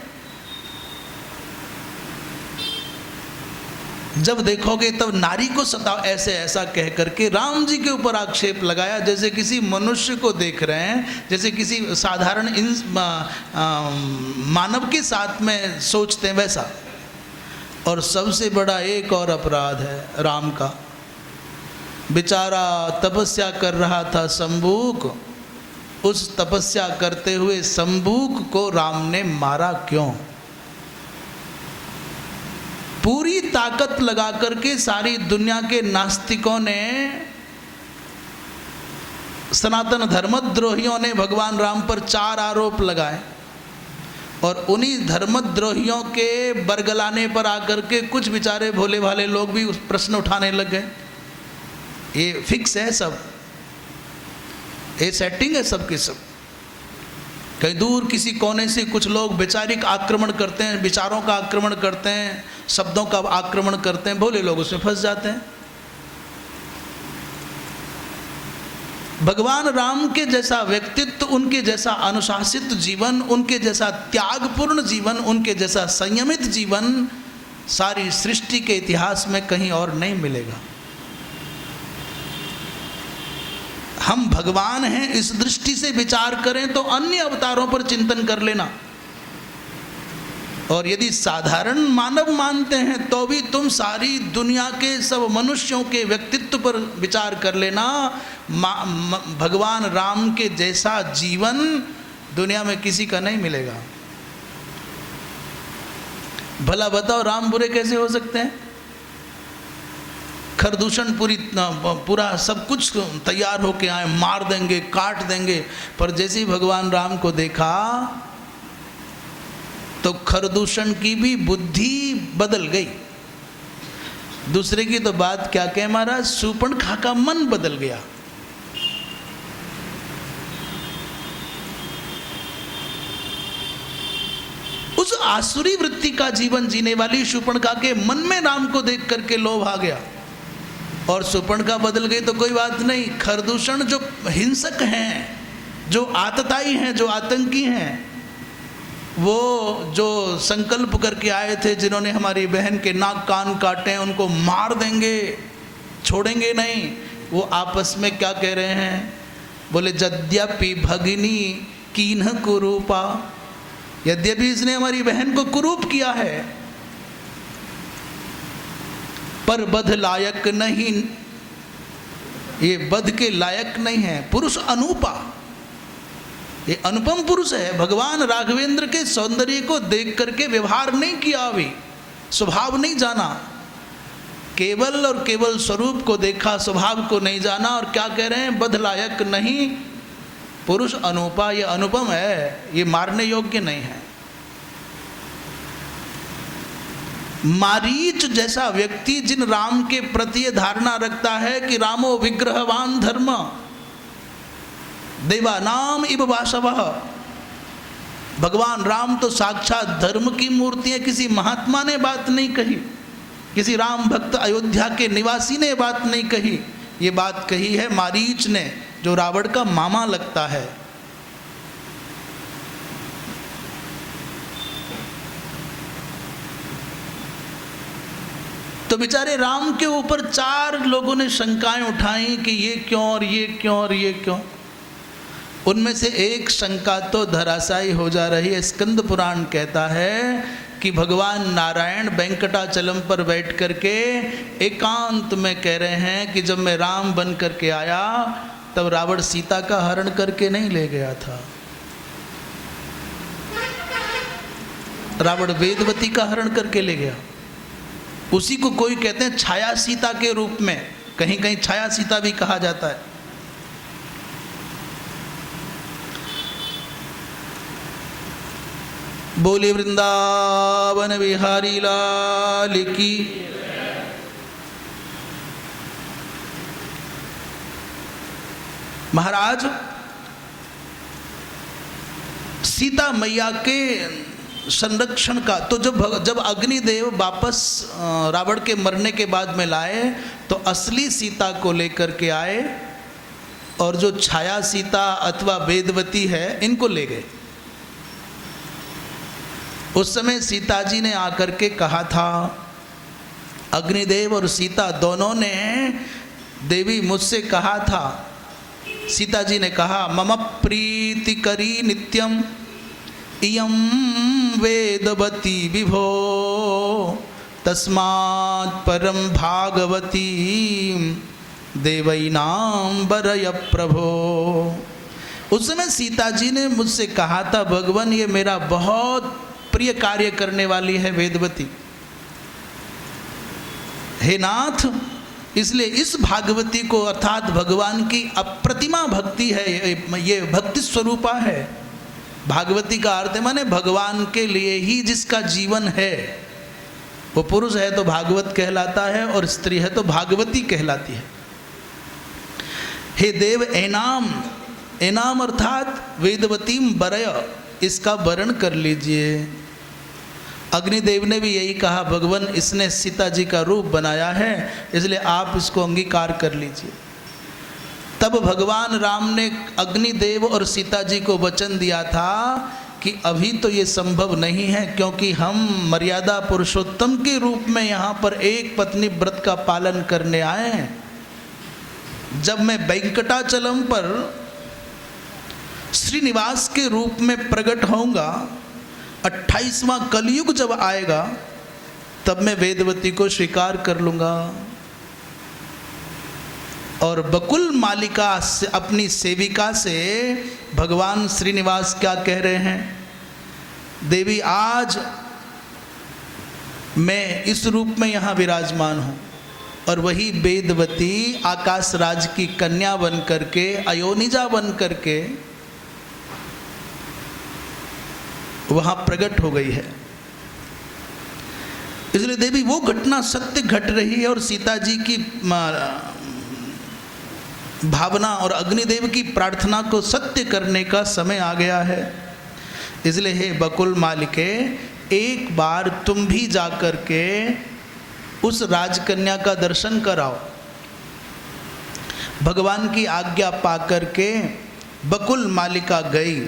Speaker 2: जब देखोगे तब नारी को सताओ, ऐसे ऐसा कह करके राम जी के ऊपर आक्षेप लगाया, जैसे किसी मनुष्य को देख रहे हैं, जैसे किसी साधारण मानव के साथ में सोचते हैं वैसा। और सबसे बड़ा एक और अपराध है राम का। बेचारा तपस्या कर रहा था शंबूक, उस तपस्या करते हुए शंबूक को राम ने मारा क्यों? पूरी ताकत लगा करके सारी दुनिया के नास्तिकों ने, सनातन धर्मद्रोहियों ने भगवान राम पर 4 आरोप लगाए, और उन्हीं धर्मद्रोहियों के बरगलाने पर आकर के कुछ बेचारे भोले भाले लोग भी उस प्रश्न उठाने लग गए। ये फिक्स है सब, ये सेटिंग है सबकी सब। कहीं दूर किसी कोने से कुछ लोग वैचारिक आक्रमण करते हैं, विचारों का आक्रमण करते हैं, शब्दों का आक्रमण करते हैं, भोले लोग उसमें फंस जाते हैं। भगवान राम के जैसा व्यक्तित्व, उनके जैसा अनुशासित जीवन, उनके जैसा त्यागपूर्ण जीवन, उनके जैसा संयमित जीवन सारी सृष्टि के इतिहास में कहीं और नहीं मिलेगा। हम भगवान हैं इस दृष्टि से विचार करें तो अन्य अवतारों पर चिंतन कर लेना, और यदि साधारण मानव मानते हैं तो भी तुम सारी दुनिया के सब मनुष्यों के व्यक्तित्व पर विचार कर लेना। भगवान राम के जैसा जीवन दुनिया में किसी का नहीं मिलेगा। भला बताओ राम बुरे कैसे हो सकते हैं? खरदूषण पूरा सब कुछ तैयार होके आए, मार देंगे, काट देंगे, पर जैसे ही भगवान राम को देखा तो खरदूषण की भी बुद्धि बदल गई। दूसरे की तो बात क्या कहे महाराज, शूर्पणखा का मन बदल गया। उस आसुरी वृत्ति का जीवन जीने वाली शूर्पणखा के मन में राम को देख करके लोभ आ गया, और शूर्पणखा बदल गई तो कोई बात नहीं। खरदूषण जो हिंसक हैं, जो आतताई हैं, जो आतंकी हैं, वो जो संकल्प करके आए थे, जिन्होंने हमारी बहन के नाक कान काटे, उनको मार देंगे, छोड़ेंगे नहीं, वो आपस में क्या कह रहे हैं? बोले यद्यपि भगिनी कीन्ह कुरूपा, यद्यपि इसने हमारी बहन को कुरूप किया है, पर बध लायक नहीं, ये बध के लायक नहीं है। पुरुष अनूपा, ये अनुपम पुरुष है। भगवान राघवेंद्र के सौंदर्य को देख करके व्यवहार नहीं किया, अभी स्वभाव नहीं जाना, केवल और केवल स्वरूप को देखा, स्वभाव को नहीं जाना। और क्या कह रहे हैं? बध लायक नहीं पुरुष अनुपा। ये अनुपम है, ये मारने योग्य नहीं है। मारीच जैसा व्यक्ति जिन राम के प्रति धारणा रखता है कि रामो विग्रहवान धर्म देवानाम इव वासवः, भगवान राम तो साक्षात धर्म की मूर्ति है। किसी महात्मा ने बात नहीं कही, किसी राम भक्त अयोध्या के निवासी ने बात नहीं कही, ये बात कही है मारीच ने, जो रावण का मामा लगता है। तो बेचारे राम के ऊपर 4 लोगों ने शंकाएं उठाई कि ये क्यों और ये क्यों और ये क्यों। उनमें से एक शंका तो धराशायी हो जा रही है। स्कंद पुराण कहता है कि भगवान नारायण वेंकटाचलम पर बैठ करके एकांत में कह रहे हैं कि जब मैं राम बन करके आया तब रावण सीता का हरण करके नहीं ले गया था, रावण वेदवती का हरण करके ले गया। उसी को कोई कहते हैं छाया सीता के रूप में, कहीं कहीं छाया सीता भी कहा जाता है। बोले वृंदावन बिहारी लाल की। महाराज, सीता मैया के संरक्षण का तो जब अग्निदेव वापस रावण के मरने के बाद में लाए तो असली सीता को लेकर के आए, और जो छाया सीता अथवा वेदवती है इनको ले गए। उस समय सीता जी ने आकर के कहा था, अग्निदेव और सीता दोनों ने, देवी मुझसे कहा था, सीता जी ने कहा, मम प्रीति करी नित्यम इयं वेदवती विभो तस्मात् परम भागवती देवैनाम वरय प्रभो। उस समय सीता जी ने मुझसे कहा था, भगवान ये मेरा बहुत प्रिय कार्य करने वाली है वेदवती, हे नाथ, इसलिए इस भागवती को अर्थात भगवान की अप्रतिमा भक्ति है, ये भक्ति स्वरूपा है। भागवती का अर्थ है माने भगवान के लिए ही जिसका जीवन है, वो पुरुष है तो भागवत कहलाता है और स्त्री है तो भागवती कहलाती है। हे देव एनाम, एनाम अर्थात वेदवतीम वरय, इसका वरण कर लीजिए। अग्निदेव ने भी यही कहा, भगवान इसने सीता जी का रूप बनाया है इसलिए आप इसको अंगीकार कर लीजिए। तब भगवान राम ने अग्निदेव और सीता जी को वचन दिया था कि अभी तो ये संभव नहीं है, क्योंकि हम मर्यादा पुरुषोत्तम के रूप में यहाँ पर एक पत्नी व्रत का पालन करने आए हैं। जब मैं वेंकटाचलम पर श्रीनिवास के रूप में प्रकट होऊंगा, 28वां कलयुग जब आएगा तब मैं वेदवती को स्वीकार कर लूँगा। और बकुल मालिका से, अपनी सेविका से भगवान श्रीनिवास क्या कह रहे हैं, देवी आज मैं इस रूप में यहाँ विराजमान हूँ, और वही वेदवती आकाश राज की कन्या बन करके, अयोनिजा बन करके वहाँ प्रकट हो गई है। इसलिए देवी वो घटना सत्य घट रही है, और सीता जी की भावना और अग्निदेव की प्रार्थना को सत्य करने का समय आ गया है। इसलिए हे बकुल मालिके, एक बार तुम भी जा कर के उस राजकन्या का दर्शन कराओ। भगवान की आज्ञा पा करके बकुल मालिका गई,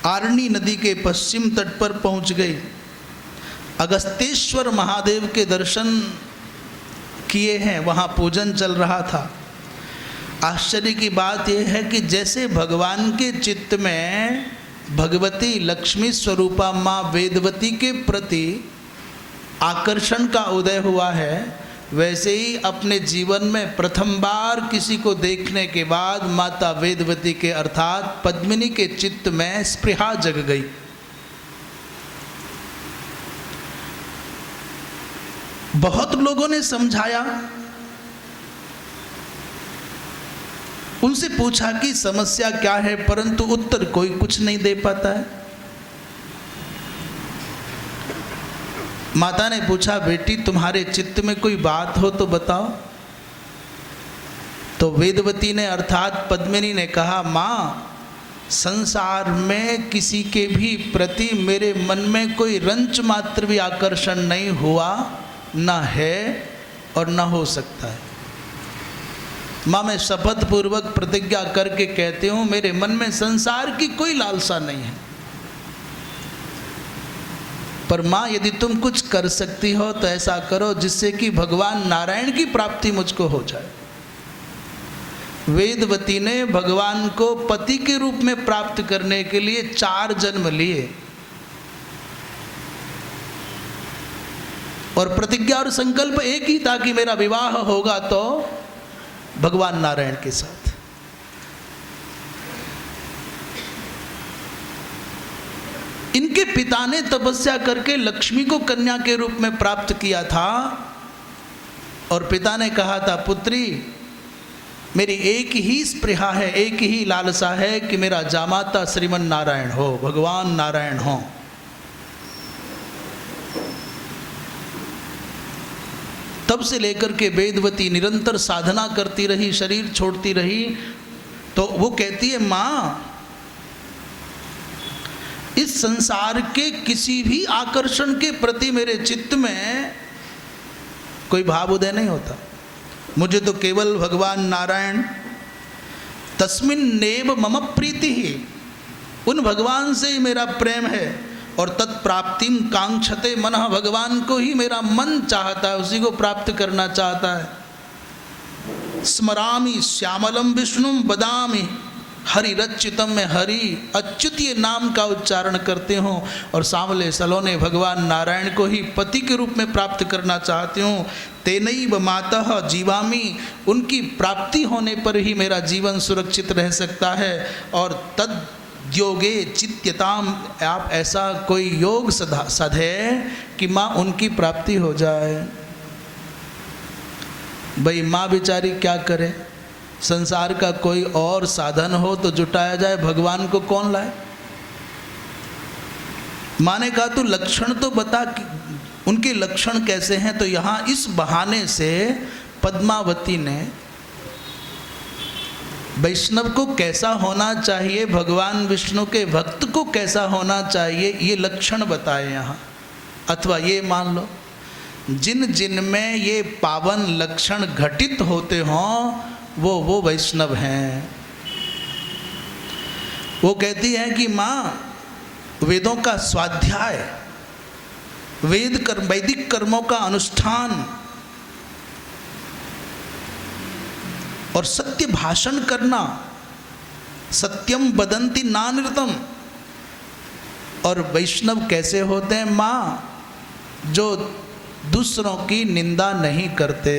Speaker 2: आरणी नदी के पश्चिम तट पर पहुंच गई, अगस्तेश्वर महादेव के दर्शन किए हैं, वहाँ पूजन चल रहा था। आश्चर्य की बात यह है कि जैसे भगवान के चित्त में भगवती लक्ष्मी स्वरूपा माँ वेदवती के प्रति आकर्षण का उदय हुआ है, वैसे ही अपने जीवन में प्रथम बार किसी को देखने के बाद माता वेदवती के अर्थात पद्मिनी के चित्त में स्पृहा जग गई। बहुत लोगों ने समझाया, उनसे पूछा कि समस्या क्या है, परंतु उत्तर कोई कुछ नहीं दे पाता है। माता ने पूछा, बेटी तुम्हारे चित्त में कोई बात हो तो बताओ। तो वेदवती ने अर्थात पद्मिनी ने कहा, माँ संसार में किसी के भी प्रति मेरे मन में कोई रंच मात्र भी आकर्षण नहीं हुआ, न है और न हो सकता है। माँ मैं शपथ पूर्वक प्रतिज्ञा करके कहती हूँ, मेरे मन में संसार की कोई लालसा नहीं है। पर माँ यदि तुम कुछ कर सकती हो तो ऐसा करो जिससे कि भगवान नारायण की प्राप्ति मुझको हो जाए। वेदवती ने भगवान को पति के रूप में प्राप्त करने के लिए 4 जन्म लिए और प्रतिज्ञा और संकल्प एक ही था कि मेरा विवाह होगा तो भगवान नारायण के साथ। इनके पिता ने तपस्या करके लक्ष्मी को कन्या के रूप में प्राप्त किया था और पिता ने कहा था, पुत्री मेरी एक ही स्पृहा है, एक ही लालसा है कि मेरा जामाता श्रीमन नारायण हो, भगवान नारायण हो। तब से लेकर के वेदवती निरंतर साधना करती रही, शरीर छोड़ती रही। तो वो कहती है, माँ इस संसार के किसी भी आकर्षण के प्रति मेरे चित्त में कोई भाव उदय नहीं होता। मुझे तो केवल भगवान नारायण तस्मिन नेव मम प्रीति ही, उन भगवान से ही मेरा प्रेम है और तत्प्राप्तिम कांक्षते मनः, भगवान को ही मेरा मन चाहता है, उसी को प्राप्त करना चाहता है। स्मरामि श्यामलम विष्णुम वदामि हरिरच्युतम, में हरि अच्युत ये नाम का उच्चारण करते हूँ और सांवले सलोने भगवान नारायण को ही पति के रूप में प्राप्त करना चाहती हूँ। तेनैव मातः जीवामि, उनकी प्राप्ति होने पर ही मेरा जीवन सुरक्षित रह सकता है। और तद योगे चित्यताम, आप ऐसा कोई योग साधे कि माँ उनकी प्राप्ति हो जाए। भाई माँ बेचारी क्या करे, संसार का कोई और साधन हो तो जुटाया जाए, भगवान को कौन लाए। माँ ने कहा, तू लक्षण तो बता कि उनके लक्षण कैसे हैं। तो यहाँ इस बहाने से पद्मावती ने वैष्णव को कैसा होना चाहिए, भगवान विष्णु के भक्त को कैसा होना चाहिए, ये लक्षण बताए यहाँ। अथवा ये मान लो, जिन जिन में ये पावन लक्षण घटित होते हों वो वैष्णव हैं। वो कहती है कि माँ वेदों का स्वाध्याय, वैदिक कर्मों का अनुष्ठान और सत्य भाषण करना, सत्यम वदन्ति नानृतम। और वैष्णव कैसे होते हैं माँ, जो दूसरों की निंदा नहीं करते।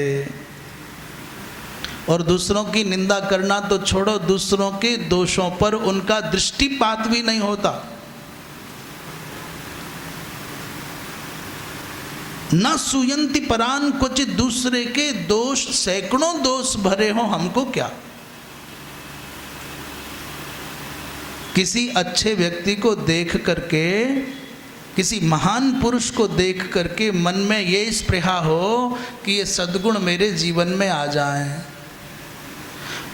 Speaker 2: और दूसरों की निंदा करना तो छोड़ो, दूसरों के दोषों पर उनका दृष्टिपात भी नहीं होता। न सुयंति परान, कुछ दूसरे के दोष, सैकड़ों दोष भरे हों, हमको क्या। किसी अच्छे व्यक्ति को देख करके, किसी महान पुरुष को देख करके मन में ये स्पृहा हो कि ये सद्गुण मेरे जीवन में आ जाएं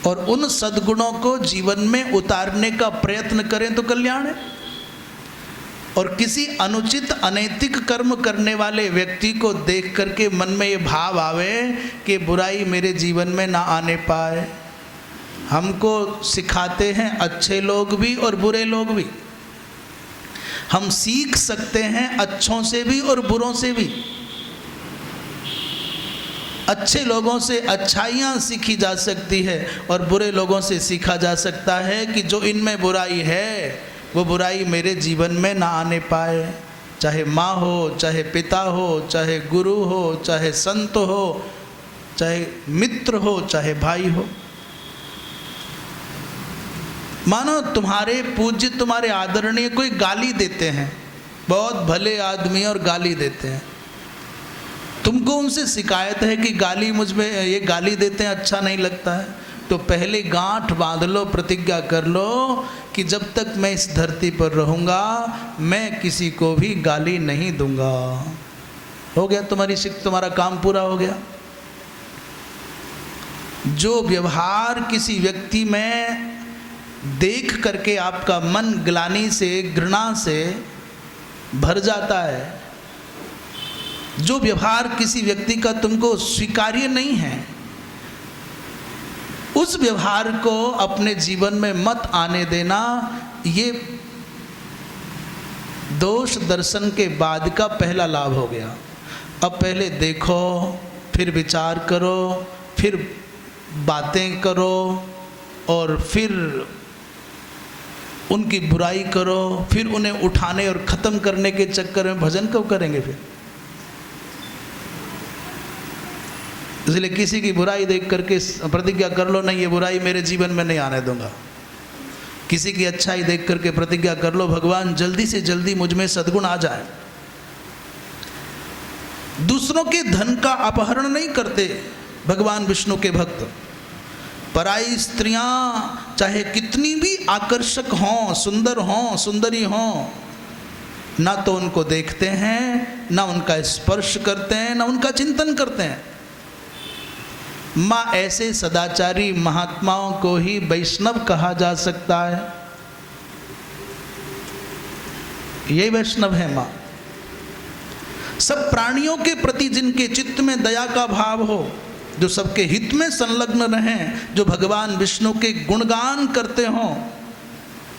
Speaker 2: और उन सद्गुणों को जीवन में उतारने का प्रयत्न करें तो कल्याण है। और किसी अनुचित अनैतिक कर्म करने वाले व्यक्ति को देख करके मन में ये भाव आवे कि बुराई मेरे जीवन में ना आने पाए। हमको सिखाते हैं अच्छे लोग भी और बुरे लोग भी। हम सीख सकते हैं अच्छों से भी और बुरों से भी। अच्छे लोगों से अच्छाइयाँ सीखी जा सकती है और बुरे लोगों से सीखा जा सकता है कि जो इनमें बुराई है वो बुराई मेरे जीवन में ना आने पाए। चाहे माँ हो, चाहे पिता हो, चाहे गुरु हो, चाहे संत हो, चाहे मित्र हो, चाहे भाई हो। मानो तुम्हारे पूज्य, तुम्हारे आदरणीय कोई गाली देते हैं, बहुत भले आदमी और गाली देते हैं, तुमको उनसे शिकायत है कि गाली मुझ में ये गाली देते हैं, अच्छा नहीं लगता है, तो पहले गांठ बांध लो, प्रतिज्ञा कर लो कि जब तक मैं इस धरती पर रहूँगा मैं किसी को भी गाली नहीं दूंगा। हो गया तुम्हारा काम पूरा हो गया। जो व्यवहार किसी व्यक्ति में देख करके आपका मन ग्लानि से, घृणा से भर जाता है, जो व्यवहार किसी व्यक्ति का तुमको स्वीकार्य नहीं है, उस व्यवहार को अपने जीवन में मत आने देना। ये दोष दर्शन के बाद का पहला लाभ हो गया। अब पहले देखो, फिर विचार करो, फिर बातें करो, और फिर उनकी बुराई करो, फिर उन्हें उठाने और ख़त्म करने के चक्कर में भजन कब करेंगे फिर? इसलिए किसी की बुराई देख करके प्रतिज्ञा कर लो, नहीं ये बुराई मेरे जीवन में नहीं आने दूंगा। किसी की अच्छाई देख करके प्रतिज्ञा कर लो, भगवान जल्दी से जल्दी मुझ में सद्गुण आ जाए। दूसरों के धन का अपहरण नहीं करते भगवान विष्णु के भक्त। पराई स्त्रियां चाहे कितनी भी आकर्षक हों, सुंदर हों, सुंदरी हों, ना तो उनको देखते हैं, ना उनका स्पर्श करते हैं, ना उनका चिंतन करते हैं। माँ ऐसे सदाचारी महात्माओं को ही वैष्णव कहा जा सकता है। यही वैष्णव है माँ। सब प्राणियों के प्रति जिनके चित्त में दया का भाव हो, जो सबके हित में संलग्न रहें, जो भगवान विष्णु के गुणगान करते हों,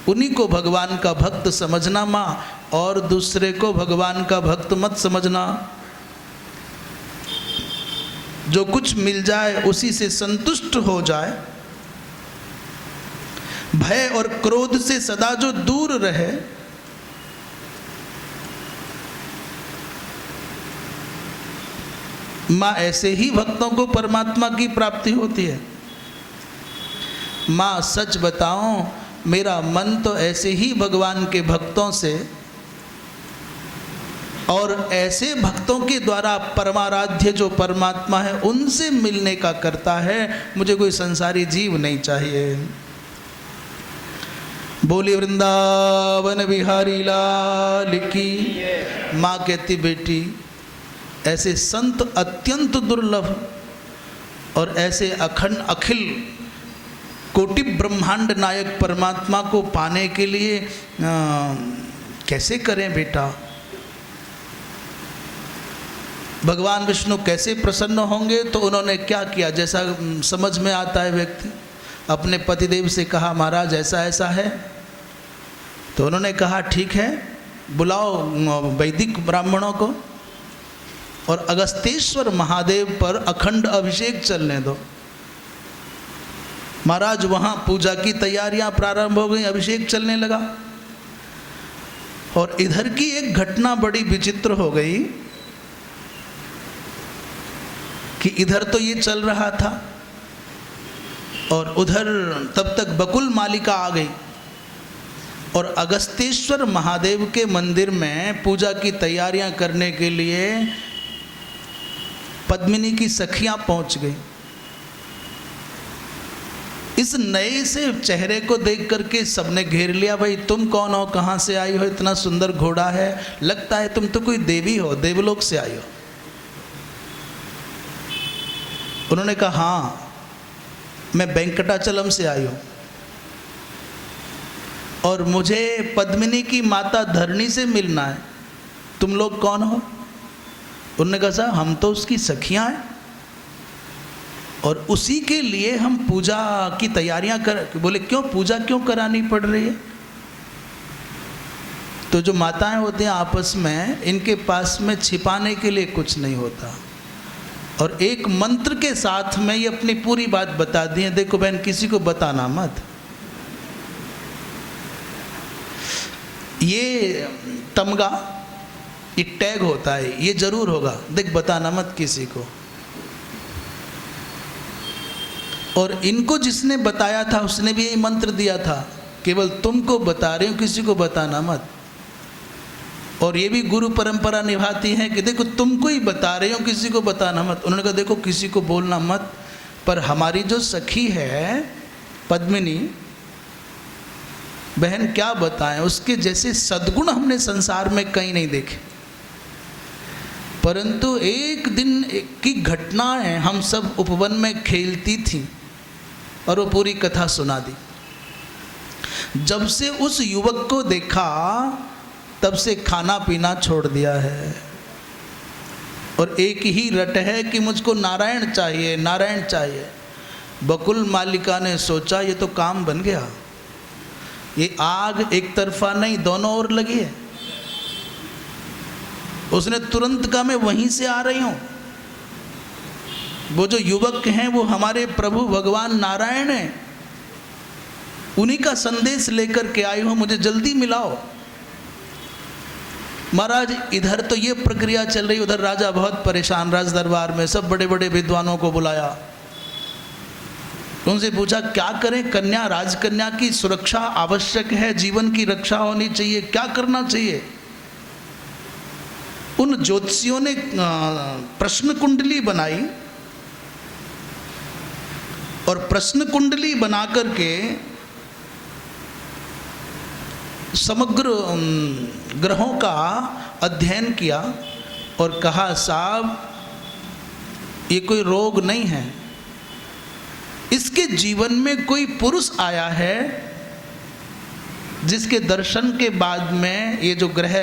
Speaker 2: उन्हीं को भगवान का भक्त समझना माँ, और दूसरे को भगवान का भक्त मत समझना। जो कुछ मिल जाए उसी से संतुष्ट हो जाए, भय और क्रोध से सदा जो दूर रहे, माँ ऐसे ही भक्तों को परमात्मा की प्राप्ति होती है। माँ सच बताऊं, मेरा मन तो ऐसे ही भगवान के भक्तों से और ऐसे भक्तों के द्वारा परमाराध्य जो परमात्मा है उनसे मिलने का करता है। मुझे कोई संसारी जीव नहीं चाहिए। बोली वृंदावन बिहारी लाल की। माँ कहती बेटी ऐसे संत अत्यंत दुर्लभ और ऐसे अखंड अखिल कोटि ब्रह्मांड नायक परमात्मा को पाने के लिए कैसे करें बेटा? भगवान विष्णु कैसे प्रसन्न होंगे? तो उन्होंने क्या किया, जैसा समझ में आता है व्यक्ति, अपने पतिदेव से कहा महाराज ऐसा ऐसा है। तो उन्होंने कहा ठीक है, बुलाओ वैदिक ब्राह्मणों को और अगस्तेश्वर महादेव पर अखंड अभिषेक चलने दो। महाराज वहाँ पूजा की तैयारियां प्रारंभ हो गई, अभिषेक चलने लगा। और इधर की एक घटना बड़ी विचित्र हो गई कि इधर तो ये चल रहा था और उधर तब तक बकुल मालिका आ गई और अगस्तेश्वर महादेव के मंदिर में पूजा की तैयारियां करने के लिए पद्मिनी की सखियां पहुंच गई। इस नए से चेहरे को देख करके सबने घेर लिया, भाई तुम कौन हो, कहाँ से आई हो, इतना सुंदर घोड़ा है, लगता है तुम तो कोई देवी हो, देवलोक से आई हो। उन्होंने कहा हाँ मैं वेंकटाचलम से आई हूँ और मुझे पद्मिनी की माता धरणी से मिलना है। तुम लोग कौन हो? उन्होंने कहा साहब हम तो उसकी सखियां हैं और उसी के लिए हम पूजा की तैयारियां कर। बोले क्यों, पूजा क्यों करानी पड़ रही है? तो जो माताएं होती हैं आपस में, इनके पास में छिपाने के लिए कुछ नहीं होता और एक मंत्र के साथ में ये अपनी पूरी बात बता दी है। देखो बहन किसी को बताना मत। ये तमगा, ये टैग होता है, ये जरूर होगा, देख बताना मत किसी को। और इनको जिसने बताया था उसने भी यही मंत्र दिया था, केवल तुमको बता रही हूँ, किसी को बताना मत। और ये भी गुरु परंपरा निभाती हैं कि देखो तुमको ही बता रहे हो, किसी को बताना मत। उन्होंने कहा देखो किसी को बोलना मत, पर हमारी जो सखी है पद्मिनी बहन, क्या बताएं, उसके जैसे सद्गुण हमने संसार में कहीं नहीं देखे। परंतु एक दिन की घटना है, हम सब उपवन में खेलती थी और वो पूरी कथा सुना दी। जब से उस युवक को देखा तब से खाना पीना छोड़ दिया है और एक ही रट है कि मुझको नारायण चाहिए, नारायण चाहिए। बकुल मालिका ने सोचा ये तो काम बन गया, ये आग एक तरफा नहीं दोनों ओर लगी है। उसने तुरंत कहा मैं वहीं से आ रही हूं, वो जो युवक हैं वो हमारे प्रभु भगवान नारायण हैं, उन्हीं का संदेश लेकर के आई हूं, मुझे जल्दी मिलाओ। महाराज इधर तो ये प्रक्रिया चल रही, उधर राजा बहुत परेशान, राज दरबार में सब बड़े बड़े विद्वानों को बुलाया, उनसे पूछा क्या करें, कन्या राजकन्या की सुरक्षा आवश्यक है, जीवन की रक्षा होनी चाहिए, क्या करना चाहिए। उन ज्योतिषियों ने प्रश्न कुंडली बनाई और प्रश्न कुंडली बना करके समग्र ग्रहों का अध्ययन किया और कहा साहब ये कोई रोग नहीं है, इसके जीवन में कोई पुरुष आया है जिसके दर्शन के बाद में ये जो ग्रह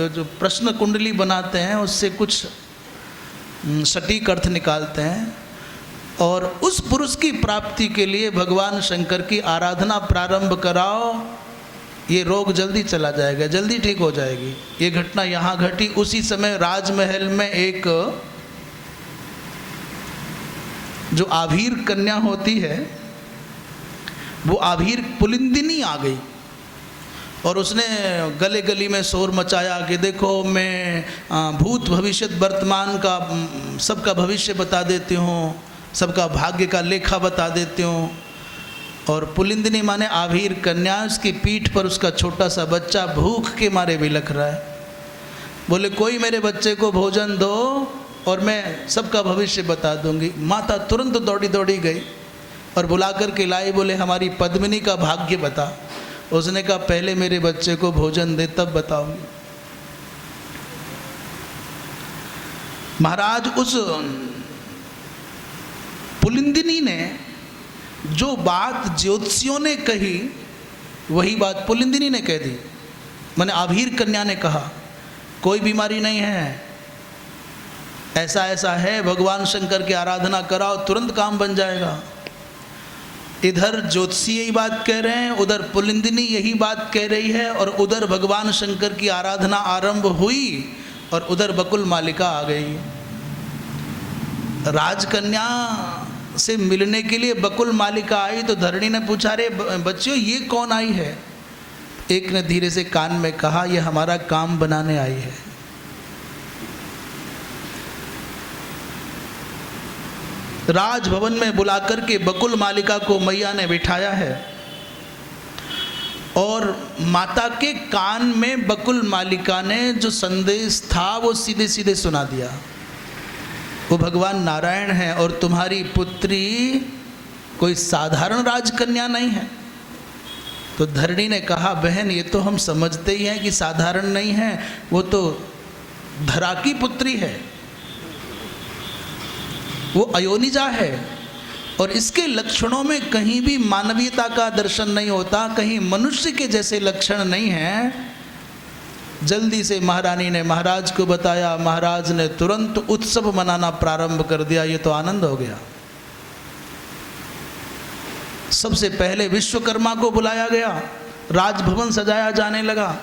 Speaker 2: जो प्रश्न कुंडली बनाते हैं उससे कुछ सटीक अर्थ निकालते हैं और उस पुरुष की प्राप्ति के लिए भगवान शंकर की आराधना प्रारंभ कराओ, ये रोग जल्दी चला जाएगा, जल्दी ठीक हो जाएगी। ये घटना यहाँ घटी। उसी समय राजमहल में एक जो आभीर कन्या होती है वो आभीर पुलिंदिनी आ गई और उसने गले गली में शोर मचाया कि देखो मैं भूत भविष्य वर्तमान का सबका भविष्य बता देती हूँ, सबका भाग्य का लेखा बता देती हूँ। और पुलिंदिनी माने आभीर कन्या, उसकी पीठ पर उसका छोटा सा बच्चा भूख के मारे बिलख रहा है। बोले कोई मेरे बच्चे को भोजन दो और मैं सबका भविष्य बता दूंगी। माता तुरंत दौड़ी दौड़ी गई और बुला कर के लाई, बोले हमारी पद्मिनी का भाग्य बता। उसने कहा पहले मेरे बच्चे को भोजन दे तब बताऊंगी। महाराज उस पुलिंदिनी ने जो बात ज्योतिषियों ने कही वही बात पुलिंदिनी ने कह दी। मैंने आभीर कन्या ने कहा कोई बीमारी नहीं है, ऐसा ऐसा है, भगवान शंकर की आराधना कराओ तुरंत काम बन जाएगा। इधर ज्योतिषी यही बात कह रहे हैं, उधर पुलिंदिनी यही बात कह रही है और उधर भगवान शंकर की आराधना आरंभ हुई और उधर बकुल मालिका आ गई। राजकन्या से मिलने के लिए बकुल मालिका आई तो धरणी ने पूछा रे बच्चियों ये कौन आई है। एक ने धीरे से कान में कहा ये हमारा काम बनाने आई है। राजभवन में बुलाकर के बकुल मालिका को मैया ने बिठाया है और माता के कान में बकुल मालिका ने जो संदेश था वो सीधे सीधे सुना दिया। वो भगवान नारायण है और तुम्हारी पुत्री कोई साधारण राजकन्या नहीं है। तो धरणी ने कहा बहन ये तो हम समझते ही हैं कि साधारण नहीं है, वो तो धरा की पुत्री है, वो अयोनिजा है और इसके लक्षणों में कहीं भी मानवीयता का दर्शन नहीं होता, कहीं मनुष्य के जैसे लक्षण नहीं हैं। जल्दी से महारानी ने महाराज को बताया, महाराज ने तुरंत उत्सव मनाना प्रारंभ कर दिया। ये तो आनंद हो गया। सबसे पहले विश्वकर्मा को बुलाया गया, राजभवन सजाया जाने लगा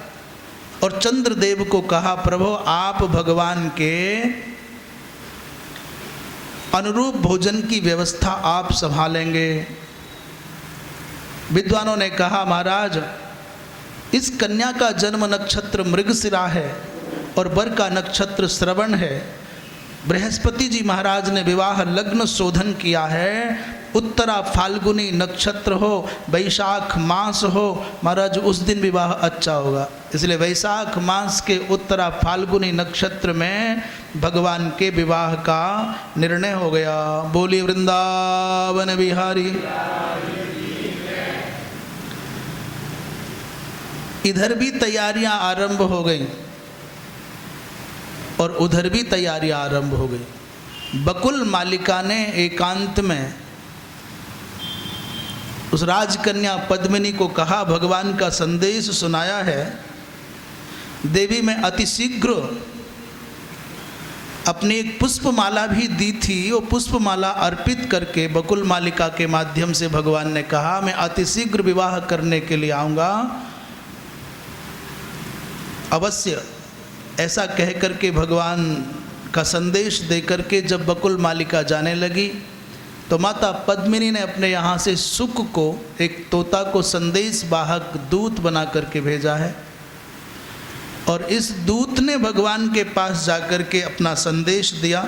Speaker 2: और चंद्रदेव को कहा प्रभु आप भगवान के अनुरूप भोजन की व्यवस्था आप संभालेंगे। विद्वानों ने कहा महाराज इस कन्या का जन्म नक्षत्र मृगशिरा है और वर का नक्षत्र श्रवण है। बृहस्पति जी महाराज ने विवाह लग्न शोधन किया है, उत्तरा फाल्गुनी नक्षत्र हो, वैशाख मास हो, महाराज उस दिन विवाह अच्छा होगा। इसलिए वैशाख मास के उत्तरा फाल्गुनी नक्षत्र में भगवान के विवाह का निर्णय हो गया। बोली वृंदावन बिहारी। इधर भी तैयारियां आरंभ हो गई और उधर भी तैयारियां आरंभ हो गई। बकुल मालिका ने एकांत में उस राजकन्या पद्मिनी को कहा, भगवान का संदेश सुनाया है, देवी मैं अति शीघ्र अपनी एक पुष्पमाला भी दी थी, वो पुष्पमाला अर्पित करके बकुल मालिका के माध्यम से भगवान ने कहा मैं अति शीघ्र विवाह करने के लिए आऊँगा अवश्य। ऐसा कह करके भगवान का संदेश दे करके जब बकुल मालिका जाने लगी तो माता पद्मिनी ने अपने यहाँ से सुक को, एक तोता को संदेश वाहक दूत बना करके भेजा है और इस दूत ने भगवान के पास जाकर के अपना संदेश दिया।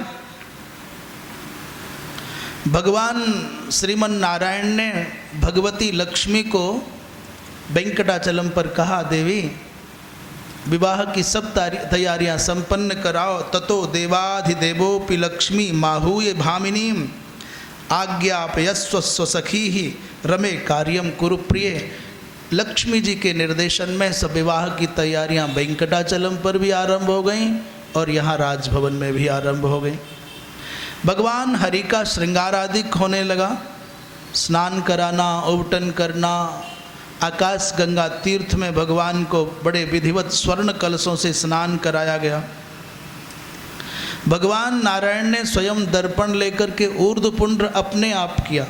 Speaker 2: भगवान श्रीमन नारायण ने भगवती लक्ष्मी को वेंकटाचलम पर कहा, देवी विवाह की सब तैयारियां संपन्न कराओ। ततो देवाधिदेवोपि लक्ष्मी माहूय भामिनीम आज्ञापयस्व स्वसखी ही रमे कार्यम कुरु प्रिय। लक्ष्मी जी के निर्देशन में सब विवाह की तैयारियां वेंकटाचलम पर भी आरंभ हो गईं और यहाँ राजभवन में भी आरंभ हो गई। भगवान हरि का श्रृंगार आदि होने लगा, स्नान कराना, उबटन करना, आकाश गंगा तीर्थ में भगवान को बड़े विधिवत स्वर्ण कलशों से स्नान कराया गया। भगवान नारायण ने स्वयं दर्पण लेकर के ऊर्ध्वपुंड्र अपने आप किया।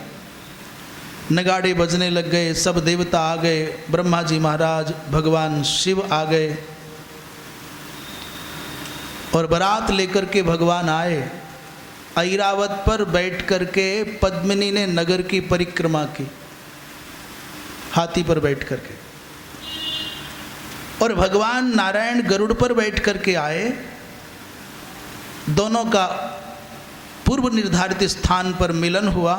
Speaker 2: नगाड़े बजने लग गए, सब देवता आ गए, ब्रह्मा जी महाराज, भगवान शिव आ गए और बारात लेकर के भगवान आए। ऐरावत पर बैठ करके पद्मिनी ने नगर की परिक्रमा की, हाथी पर बैठ करके, और भगवान नारायण गरुड़ पर बैठ करके आए। दोनों का पूर्व निर्धारित स्थान पर मिलन हुआ।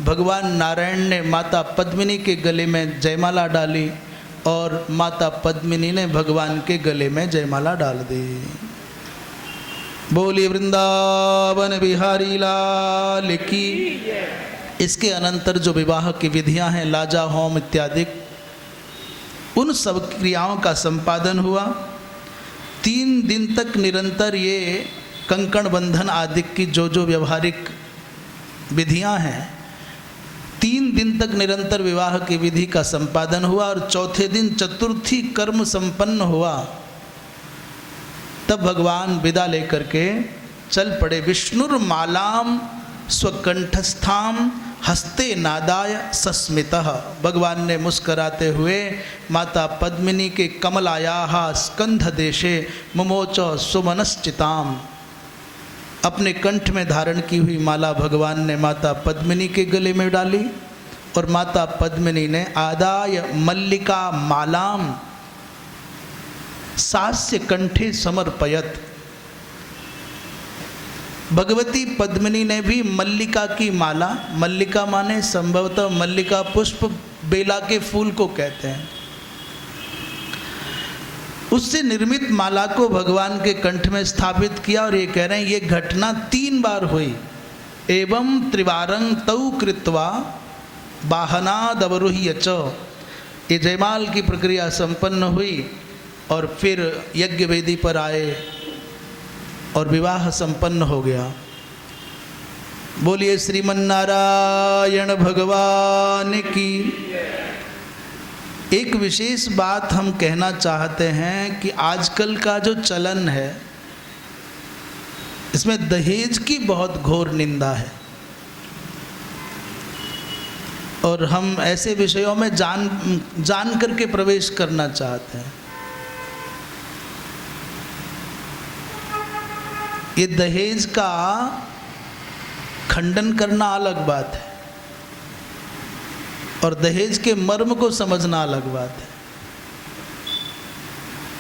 Speaker 2: भगवान नारायण ने माता पद्मिनी के गले में जयमाला डाली और माता पद्मिनी ने भगवान के गले में जयमाला डाल दी। बोली वृंदावन बिहारी लाल की। इसके अनंतर जो विवाह की विधियां हैं, लाजा होम इत्यादि, उन सब क्रियाओं का संपादन हुआ। 3 दिन तक निरंतर ये कंकण बंधन आदि की जो जो व्यवहारिक विधियां हैं, 3 दिन तक निरंतर विवाह की विधि का संपादन हुआ और चौथे दिन चतुर्थी कर्म संपन्न हुआ। तब भगवान विदा लेकर के चल पड़े। विष्णुर्मालाम स्वकंठस्थाम हस्ते नादाय सस्मितः। भगवान ने मुस्कराते हुए माता पद्मिनी के कमलायाः स्कंध देशे मुमोच सुमनश्चिताम, अपने कंठ में धारण की हुई माला भगवान ने माता पद्मिनी के गले में डाली और माता पद्मिनी ने आदाय मल्लिका मालाम सास्य कंठे समर्पयत। भगवती पद्मिनी ने भी मल्लिका की माला, मल्लिका माने संभवतः मल्लिका पुष्प बेला के फूल को कहते हैं, उससे निर्मित माला को भगवान के कंठ में स्थापित किया। और ये कह रहे हैं ये घटना 3 बार हुई। एवं त्रिवारं तौ कृत्वा वाहनादवरुह्य च। ये जयमाल की प्रक्रिया संपन्न हुई और फिर यज्ञ वेदी पर आए और विवाह संपन्न हो गया। बोलिए श्रीमन्नारायण भगवान की। एक विशेष बात हम कहना चाहते हैं कि आजकल का जो चलन है इसमें दहेज की बहुत घोर निंदा है और हम ऐसे विषयों में जान करके प्रवेश करना चाहते हैं। ये दहेज का खंडन करना अलग बात है और दहेज के मर्म को समझना अलग बात है।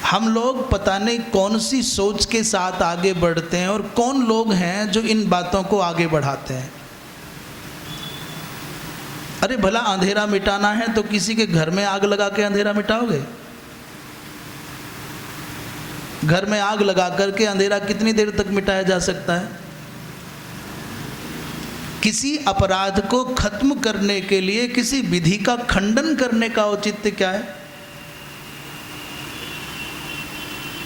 Speaker 2: हम लोग पता नहीं कौन सी सोच के साथ आगे बढ़ते हैं और कौन लोग हैं जो इन बातों को आगे बढ़ाते हैं। अरे भला अंधेरा मिटाना है तो किसी के घर में आग लगा के अंधेरा मिटाओगे? घर में आग लगा करके अंधेरा कितनी देर तक मिटाया जा सकता है? किसी अपराध को खत्म करने के लिए किसी विधि का खंडन करने का औचित्य क्या है?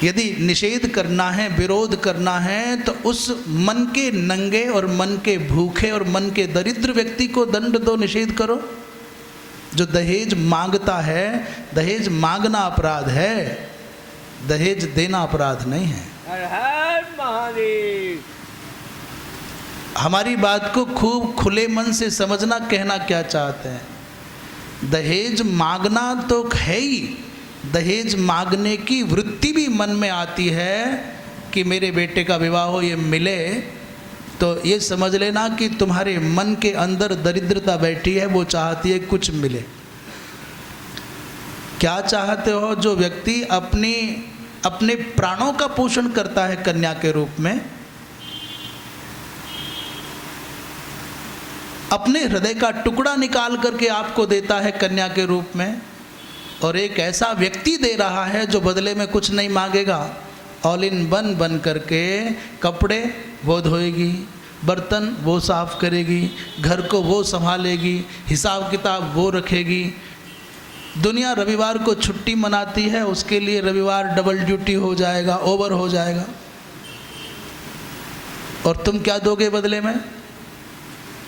Speaker 2: यदि निषेध करना है, विरोध करना है, तो उस मन के नंगे और मन के भूखे और मन के दरिद्र व्यक्ति को दंड दो, निषेध करो। जो दहेज मांगता है, दहेज मांगना अपराध है, दहेज देना अपराध नहीं है।
Speaker 3: हर हर महादेव।
Speaker 2: हमारी बात को खूब खुले मन से समझना, कहना क्या चाहते हैं। दहेज मांगना तो है ही, दहेज मांगने की वृत्ति भी मन में आती है कि मेरे बेटे का विवाह हो, ये मिले, तो ये समझ लेना कि तुम्हारे मन के अंदर दरिद्रता बैठी है, वो चाहती है कुछ मिले। क्या चाहते हो? जो व्यक्ति अपने प्राणों का पोषण करता है कन्या के रूप में, अपने हृदय का टुकड़ा निकाल करके आपको देता है कन्या के रूप में, और एक ऐसा व्यक्ति दे रहा है जो बदले में कुछ नहीं मांगेगा, ऑल इन वन बन करके कपड़े वो धोएगी, बर्तन वो साफ करेगी, घर को वो संभालेगी, हिसाब किताब वो रखेगी। दुनिया रविवार को छुट्टी मनाती है, उसके लिए रविवार डबल ड्यूटी हो जाएगा, ओवर हो जाएगा। और तुम क्या दोगे बदले में?